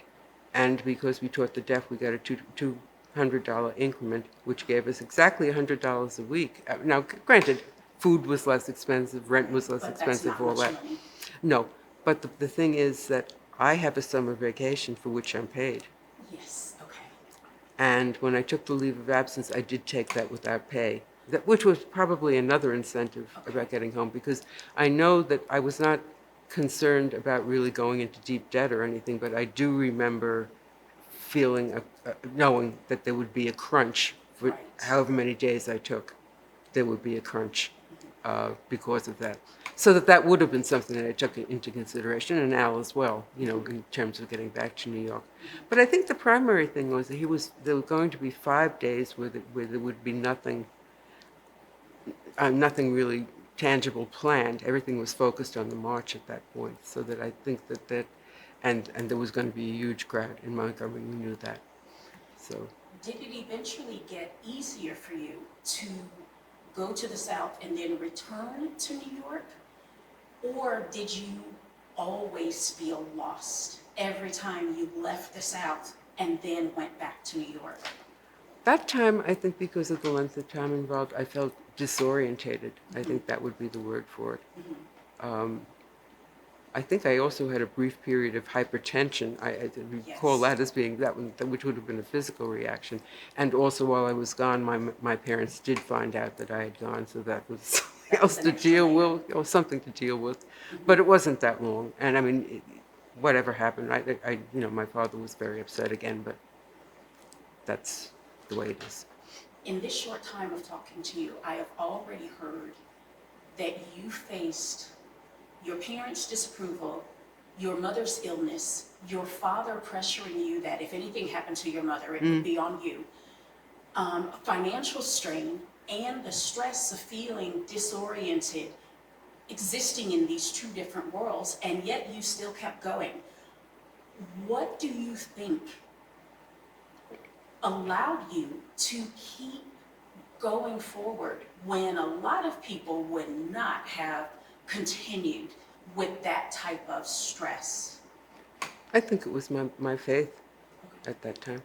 And because we taught the deaf, we got a $200 increment, which gave us exactly $100 a week. Now, granted, food was less expensive, rent was less expensive, all that. Money. No, but the thing is that I have a summer vacation for which I'm paid. Yes, okay. And when I took the leave of absence, I did take that without pay, which was probably another incentive about getting home, because I know that I was not concerned about really going into deep debt or anything, but I do remember feeling, knowing that there would be a crunch for however many days I took. There would be a crunch because of that. So that would have been something that I took into consideration, and Al as well, in terms of getting back to New York. But I think the primary thing was that there were going to be 5 days where there would be nothing really tangible planned. Everything was focused on the march at that point, so that I think that and there was going to be a huge crowd in Montgomery. We knew that. So did it eventually get easier for you to go to the South and then return to New York? Or did you always feel lost every time you left the South and then went back to New York? That time, I think because of the length of time involved, I felt disorientated. I think that would be the word for it. I think I also had a brief period of hypertension. I recall Yes. that as being that one, which would have been a physical reaction. And also, while I was gone, my parents did find out that I had gone, so that was something That was else an to extra deal layer. with, or something to deal with. Mhm. But it wasn't that long. And I mean, whatever happened, my father was very upset again, but that's the way it is. In this short time of talking to you, I have already heard that you faced your parents' disapproval, your mother's illness, your father pressuring you that if anything happened to your mother, it would be on you, financial strain, and the stress of feeling disoriented, existing in these two different worlds, and yet you still kept going. What do you think allowed you to keep going forward when a lot of people would not have continued with that type of stress? I think it was my faith at that time.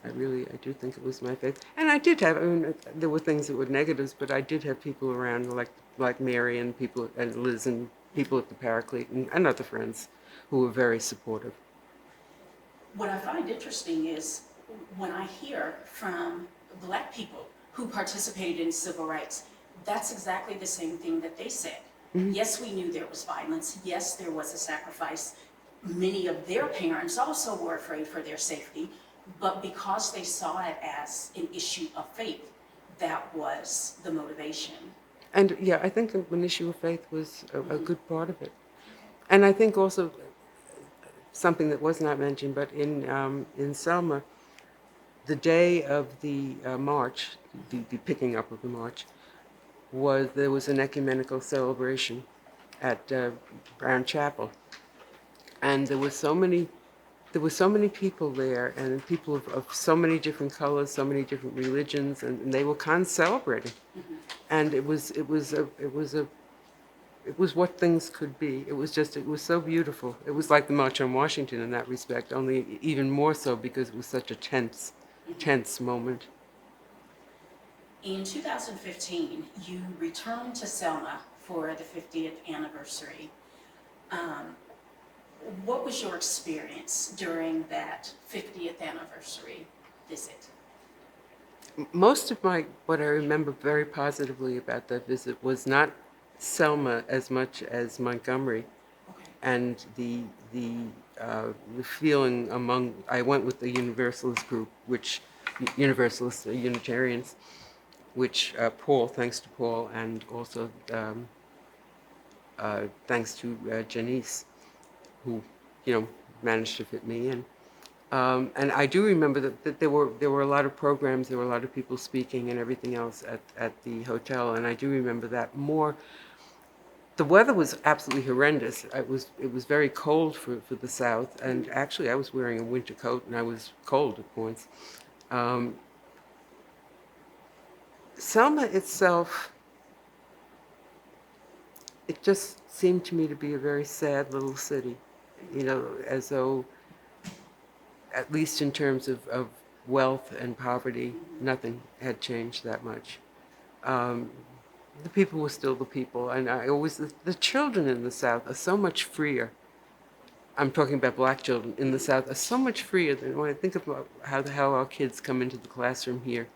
I do think it was my faith. And I did have, I mean, there were things that were negatives, but I did have people around like Mary and people, and Liz and people at the Paraclete and other friends who were very supportive. What I find interesting is when I hear from Black people who participated in civil rights, that's exactly the same thing that they said. Mhm. Yes, we knew there was violence. Yes, there was a sacrifice. Many of their parents also were afraid for their safety, but because they saw it as an issue of faith, that was the motivation. And yeah, I think an issue of faith was a Mhm. good part of it. And I think also something that was not mentioned, but in Selma, the day of the march, the picking up of the march, there was an ecumenical celebration at Brown Chapel, and there were so many people there, and people of so many different colors, so many different religions, and they were kind of celebrating, and it was what things could be. It was so beautiful. It was like the March on Washington in that respect, only even more so because it was such a tense moment. In 2015, you returned to Selma for the 50th anniversary. Um, what was your experience during that 50th anniversary visit? Most of what I remember very positively about that visit was not Selma as much as Montgomery, Okay. and the feeling among. I went with the Universalist group, which Universalists, Unitarians, which Paul, thanks to Paul, and also thanks to Janice, who managed to fit me in. And I do remember that there were a lot of programs, there were a lot of people speaking and everything else at the hotel, and I do remember that more. The weather was absolutely horrendous. It was very cold for the South, and actually I was wearing a winter coat and I was cold at points. Um, Selma itself, it just seemed to me to be a very sad little city, as though, at least in terms of wealth and poverty, nothing had changed that much. Um, the people were still the people, and the children in the South are so much freer. I'm talking about black children in the South are so much freer than when I think about how our kids come into the classroom here,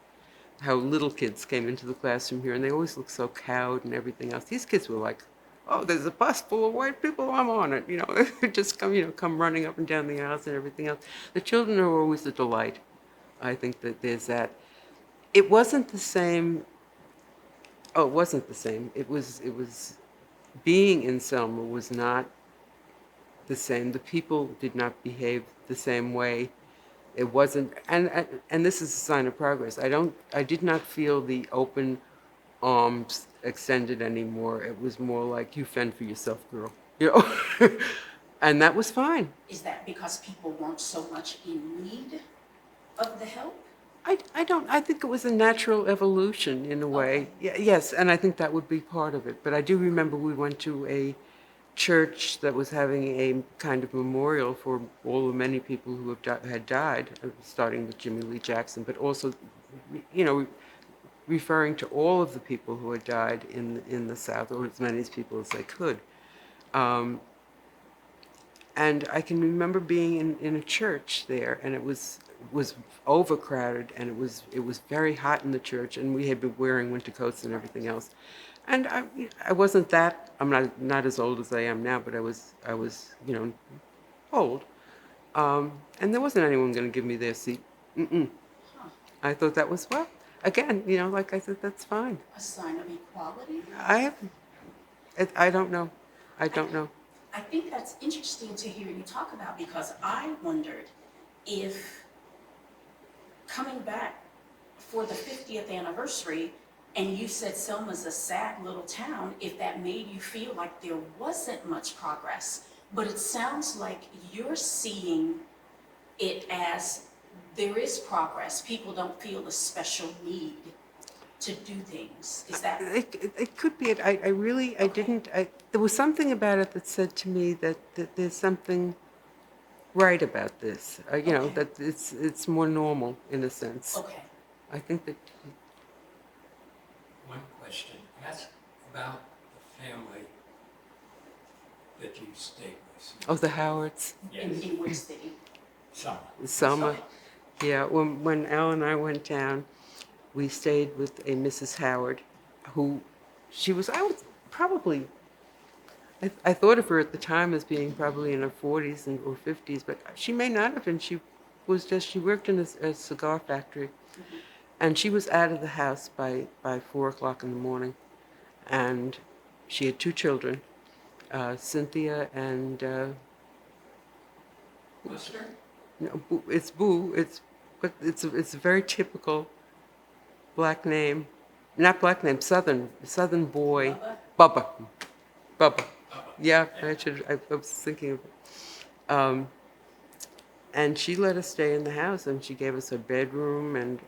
how little kids came into the classroom here, and they always look so cowed and everything else. These kids were like, "Oh, there's a bus full of white people. I'm on it." Just come running up and down the aisles and everything else. The children are always a delight. I think that there's that. It wasn't the same. Oh, it wasn't the same. It was being in Selma was not the same. The people did not behave the same way. It wasn't, and this is a sign of progress. I did not feel the open arms extended anymore. It was more like, you fend for yourself, girl. And that was fine. Is that because people weren't so much in need of the help? I think it was a natural evolution in a Okay. way. Yes, and I think that would be part of it. But I do remember we went to a church that was having a kind of memorial for all the many people who had died, starting with Jimmy Lee Jackson, but also, you know, referring to all of the people who had died in the South, or as many people as they could. Um, And I can remember being in a church there, and it was overcrowded, and it was very hot in the church, and we had been wearing winter coats and everything else. And I wasn't that, I'm not as old as I am now, but I was old. And there wasn't anyone going to give me their seat. Mm-mm. Huh. I thought that was, well, again, like I said, that's fine. A sign of equality? I I don't know. I I, don't know. I think that's interesting to hear you talk about because I wondered if coming back for the 50th anniversary and you said Selma's a sad little town, if that made you feel like there wasn't much progress. But it sounds like you're seeing it as there is progress. People don't feel a special need to do things. Is that It could be it. I really, I okay? didn't, there was something about it that said to me that there's something right about this. Okay. That it's more normal in a sense. Okay. I think that, One question, ask about the family that you stayed with. oh, the Howards, Yes, In which city? some. Selma. Okay. Yeah, when Al and I went down, we stayed with a Mrs. Howard, who I was probably, I thought of her at the time as being probably in her 40s or 50s, but she may not have been. She worked in a cigar factory, and she was out of the house by 4 o'clock in the morning, and she had two children, Cynthia and, Butler? no, it's Boo, but it's a very typical black name, not black name, Southern boy, Bubba? Bubba. Yeah, Yeah. I was thinking of it. And she let us stay in the house, and she gave us her bedroom and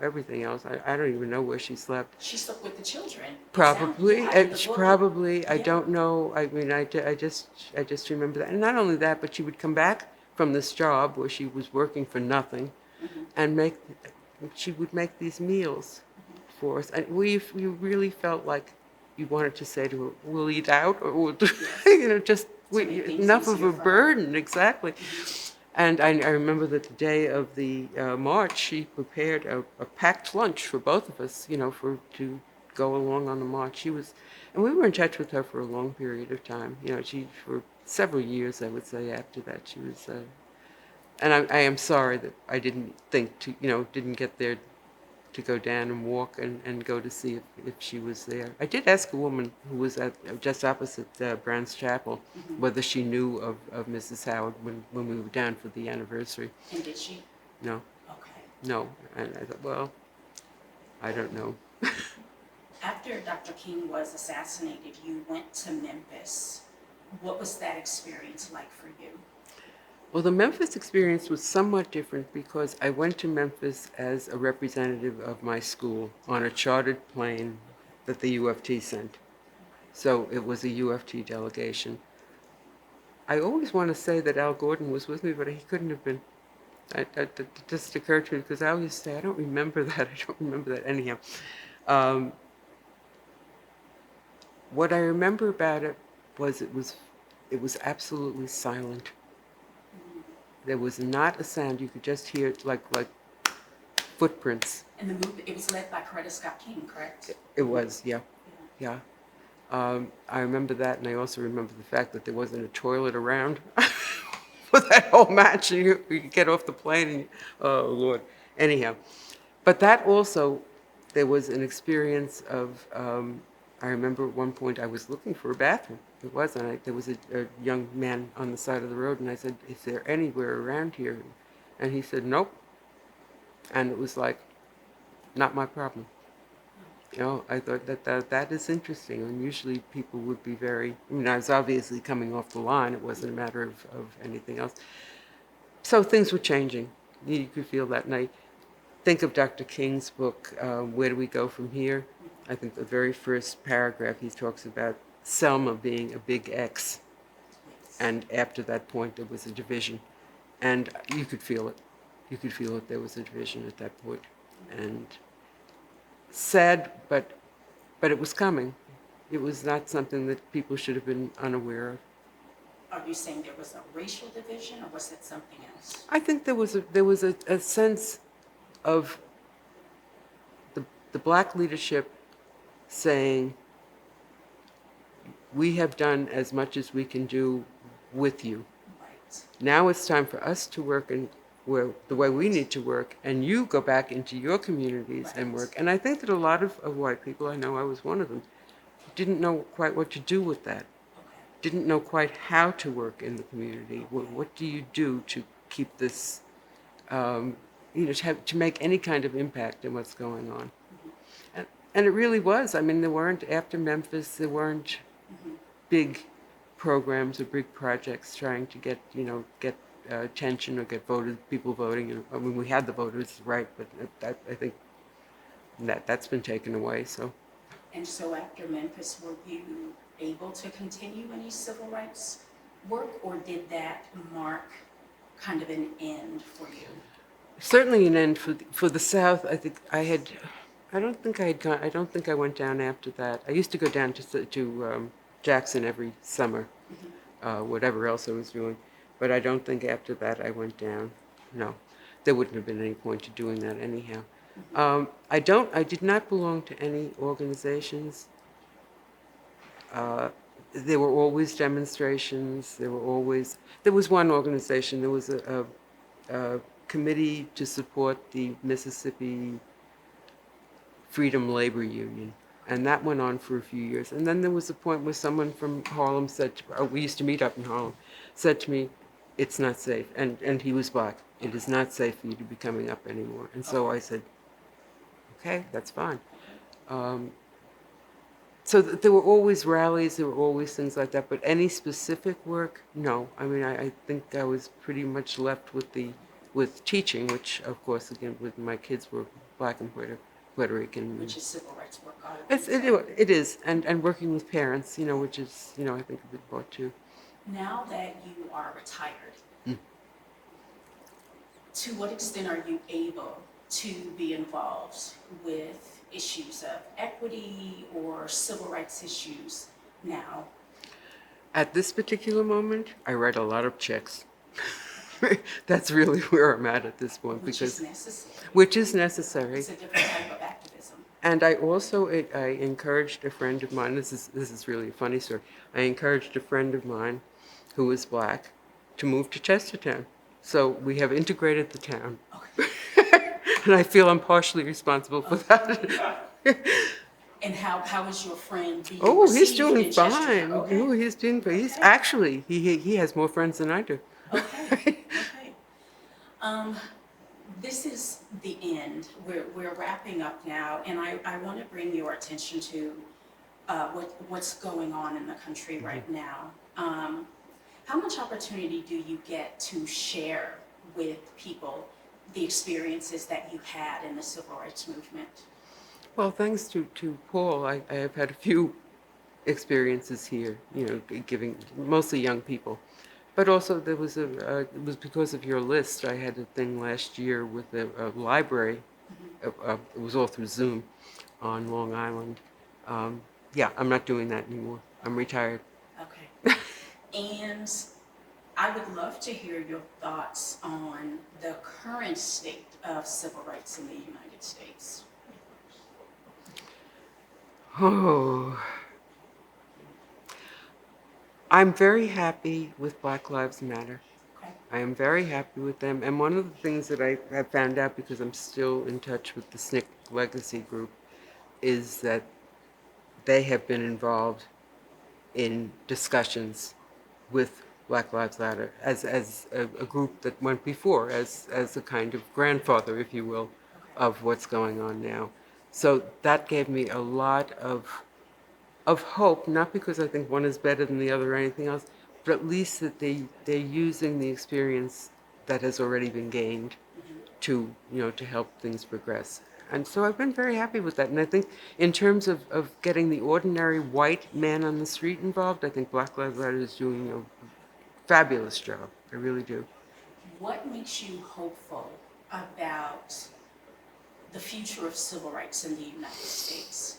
everything else. I don't even know where she slept. She slept with the children. Probably, Yeah, in the she book. probably. I Yeah. don't know. I mean, I just remember that. And not only that, but she would come back from this job where she was working for nothing, and she would make these meals for us, and we really felt like you wanted to say to her, "We'll eat out," or we'll do, just To make things enough of easier a for her. burden, exactly. And I remember that the day of the march, she prepared a packed lunch for both of us, to go along on the march. And we were in touch with her for a long period of time. For several years, I would say. After that, she was. And I am sorry that I didn't didn't get there to go down and walk and go to see if she was there. I did ask a woman who was just opposite Brown's Chapel whether she knew of Mrs. Howard when we were down for the anniversary. And did she? No, Okay. no. And I thought, well, I don't know. After Dr. King was assassinated, you went to Memphis. What was that experience like for you? Well, the Memphis experience was somewhat different because I went to Memphis as a representative of my school on a chartered plane that the UFT sent. So it was a UFT delegation. I always want to say that Al Gordon was with me, but he couldn't have been. That just occurred to me because I always say, I don't remember that. I don't remember that anyhow. Um, what I remember about it was it was absolutely silent. There was not a sound. You could just hear it like footprints. And the movement, it was led by Coretta Scott King, correct? It was, yeah, Yeah. yeah. I remember that, and I also remember the fact that there wasn't a toilet around for that whole match. And you could get off the plane, and oh Lord. Anyhow, but that also, there was an experience of. I remember at one point I was looking for a bathroom. It wasn't. There was a young man on the side of the road, and I said, "Is there anywhere around here?" And he said, "Nope." And it was like, not my problem. I thought that is interesting. And usually people would be very. I mean, I was obviously coming off the line. It wasn't a matter of anything else. So things were changing. You could feel that. And I think of Dr. King's book, Where Do We Go From Here? I think the very first paragraph he talks about Selma being a big X, and after that point there was a division, and you could feel it. You could feel it. There was a division at that point, and sad, but it was coming. It was not something that people should have been unaware of. are you saying there was a racial division or was it something else? I think there was a sense of the black leadership saying, we have done as much as we can do with you. Right. Now it's time for us to work in the way we need to work, and you go back into your communities and Right. work. And I think that a lot of white people, I know I was one of them, didn't know quite what to do with that, Okay. didn't know quite how to work in the community. What do you do to keep this, to make any kind of impact in what's going on? And it really was. I mean, there weren't, after Memphis, there weren't big programs or big projects trying to get attention or get people voting. I mean, we had the voters, right, but I think that's been taken away, so. And so after Memphis, were you able to continue any civil rights work, or did that mark kind of an end for you? Certainly an end for the South. I don't think I had gone. I don't think I went down after that. I used to go down to Jackson every summer, whatever else I was doing, but I don't think after that I went down. No, there wouldn't have been any point to doing that anyhow. I did not belong to any organizations. There were always demonstrations. There was one organization. There was a committee to support the Mississippi Freedom Labor Union, and that went on for a few years. And then there was a point where someone from Harlem said, we used to meet up in Harlem, said to me, it's not safe. And he was black. It is not safe for you to be coming up anymore. And so I said, okay, that's fine. So there were always rallies, there were always things like that, but any specific work, no. I mean, I think I was pretty much left with teaching, which, of course, again, with my kids were black and Puerto Rican. Which is civil rights work. It is, and working with parents, which is, I think a big part too. Now that you are retired, to what extent are you able to be involved with issues of equity or civil rights issues now? At this particular moment, I write a lot of checks. That's really where I'm at this point. Which is necessary. Which is necessary. It's a different type of activism. And I encouraged a friend of mine, this is really a funny story. I encouraged a friend of mine who was black to move to Chestertown. So we have integrated the town. Okay. And I feel I'm partially responsible for that. And how is your friend being Oh, he's received doing in fine. Chestertown? Okay. Oh, he's doing fine. He's Okay. actually, he has more friends than I do. Okay. This is the end. We're wrapping up now, and I want to bring your attention to what's going on in the country right now. How much opportunity do you get to share with people the experiences that you had in the civil rights movement? Well, thanks to Paul, I have had a few experiences here, giving mostly young people. But also there was it was because of your list. I had a thing last year with a library. It was all through Zoom on Long Island. Yeah, I'm not doing that anymore. I'm retired. Okay. And I would love to hear your thoughts on the current state of civil rights in the United States. Oh, I'm very happy with Black Lives Matter. Okay. I am very happy with them. And one of the things that I have found out, because I'm still in touch with the SNCC Legacy Group, is that they have been involved in discussions with Black Lives Matter as a group that went before, as a kind of grandfather, if you will, of what's going on now. So that gave me a lot of hope, not because I think one is better than the other or anything else, but at least that they're using the experience that has already been gained to help things progress. And so I've been very happy with that. And I think in terms of getting the ordinary white man on the street involved, I think Black Lives Matter is doing a fabulous job. I really do. What makes you hopeful about the future of civil rights in the United States?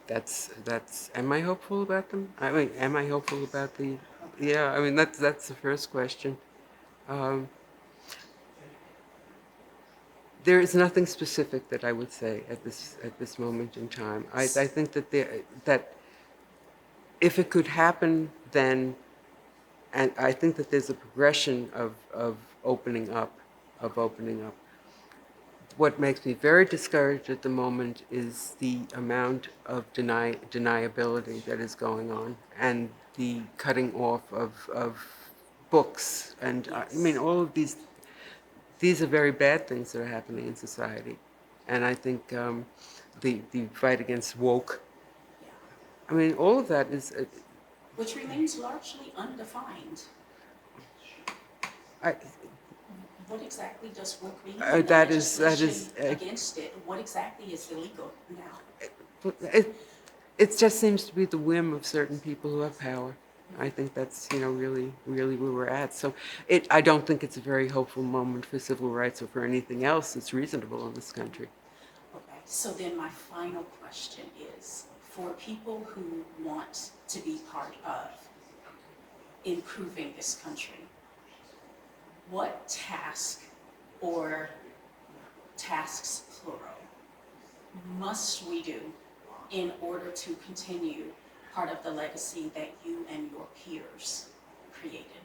Am I hopeful about them? I mean, am I hopeful about the, yeah, I mean, that's the first question. Um, there is nothing specific that I would say at this moment in time. I think that that if it could happen, then, and I think that there's a progression of opening up, of opening up. What makes me very discouraged at the moment is the amount of deniability that is going on, and the cutting off of books. And I mean, Yes. all of these are very bad things that are happening in society. And I think the fight against woke, Yeah. I mean, all of that is, Which remains largely undefined. I, What exactly does woke mean? And the that legislation is, against it, what exactly is illegal now? it, it just seems to be the whim of certain people who have power. I think that's, really, really where we're at. So I don't think it's a very hopeful moment for civil rights or for anything else that's reasonable in this country. Okay, so then my final question is, for people who want to be part of improving this country, what task or tasks plural must we do in order to continue part of the legacy that you and your peers created?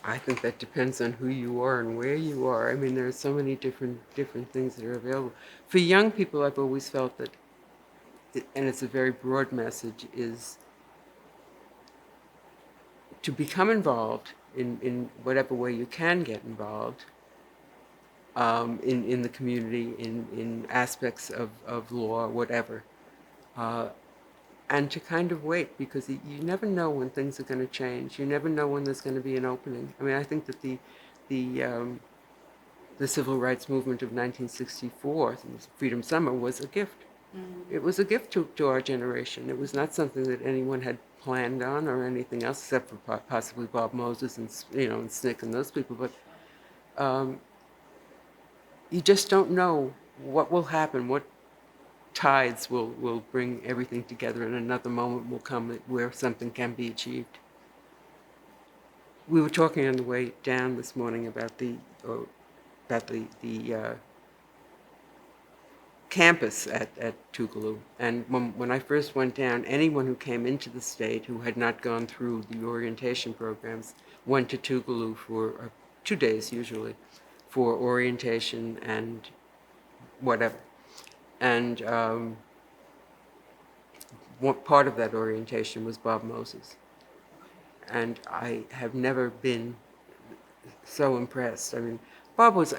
I think that depends on who you are and where you are. I mean, there are so many different things that are available. For young people, I've always felt that, and it's a very broad message, is to become involved in whatever way you can get involved, in the community, in aspects of law, whatever. Uh, and to kind of wait, because you never know when things are going to change. You never know when there's going to be an opening. I mean, I think that the the civil rights movement of 1964, Freedom Summer, was a gift. It was a gift to our generation. It was not something that anyone had planned on or anything else, except for possibly Bob Moses and and Snick and those people. But um, you just don't know what will happen, what tides will bring everything together, and another moment will come where something can be achieved. We were talking on the way down this morning about the campus at Tougaloo. And when I first went down, anyone who came into the state who had not gone through the orientation programs went to Tougaloo for 2 days usually, for orientation and whatever. And what part of that orientation was Bob Moses. And I have never been so impressed. I mean, Bob was,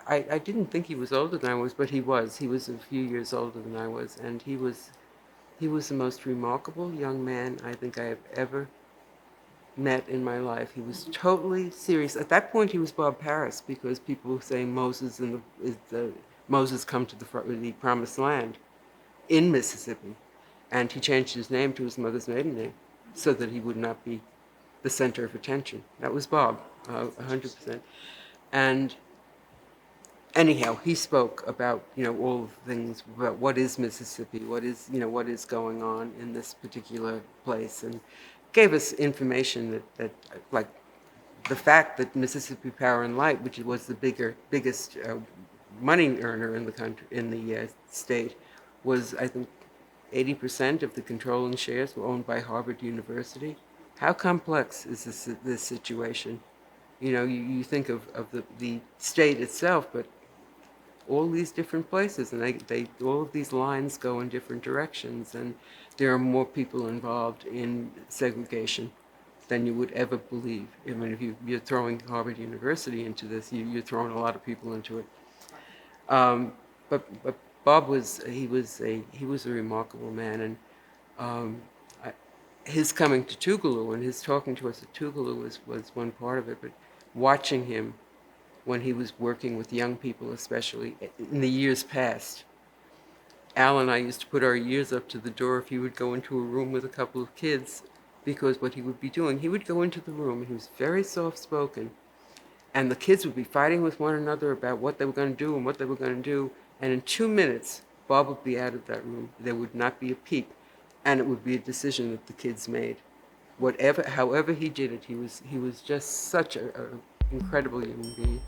I didn't think he was older than I was, but he was. He was a few years older than I was, and he was the most remarkable young man I think I have ever met in my life. He was totally serious. At that point, he was Bob Paris, because people were saying Moses come to the promised land in Mississippi, and he changed his name to his mother's maiden name so that he would not be the center of attention. That was Bob, 100%. And anyhow, he spoke about, all of the things about what is Mississippi, what is going on in this particular place, and gave us information that like the fact that Mississippi Power and Light, which was the biggest money earner in the country, in the state, was, I think, 80% of the controlling shares were owned by Harvard University. How complex is this situation? You think of the state itself, but all these different places, and they all of these lines go in different directions, and there are more people involved in segregation than you would ever believe. I mean, if you're throwing Harvard University into this, you're throwing a lot of people into it. But Bob was a remarkable man, and um, I, his coming to Tougaloo and his talking to us at Tougaloo was one part of it. But watching him when he was working with young people, especially in the years past, Al and I used to put our ears up to the door if he would go into a room with a couple of kids, because what he would be doing, he would go into the room, and he was very soft-spoken, and the kids would be fighting with one another about what they were going to do and what they were going to do, and in 2 minutes, Bob would be out of that room. There would not be a peep, and it would be a decision that the kids made. However he did it, he was just such a incredible human being.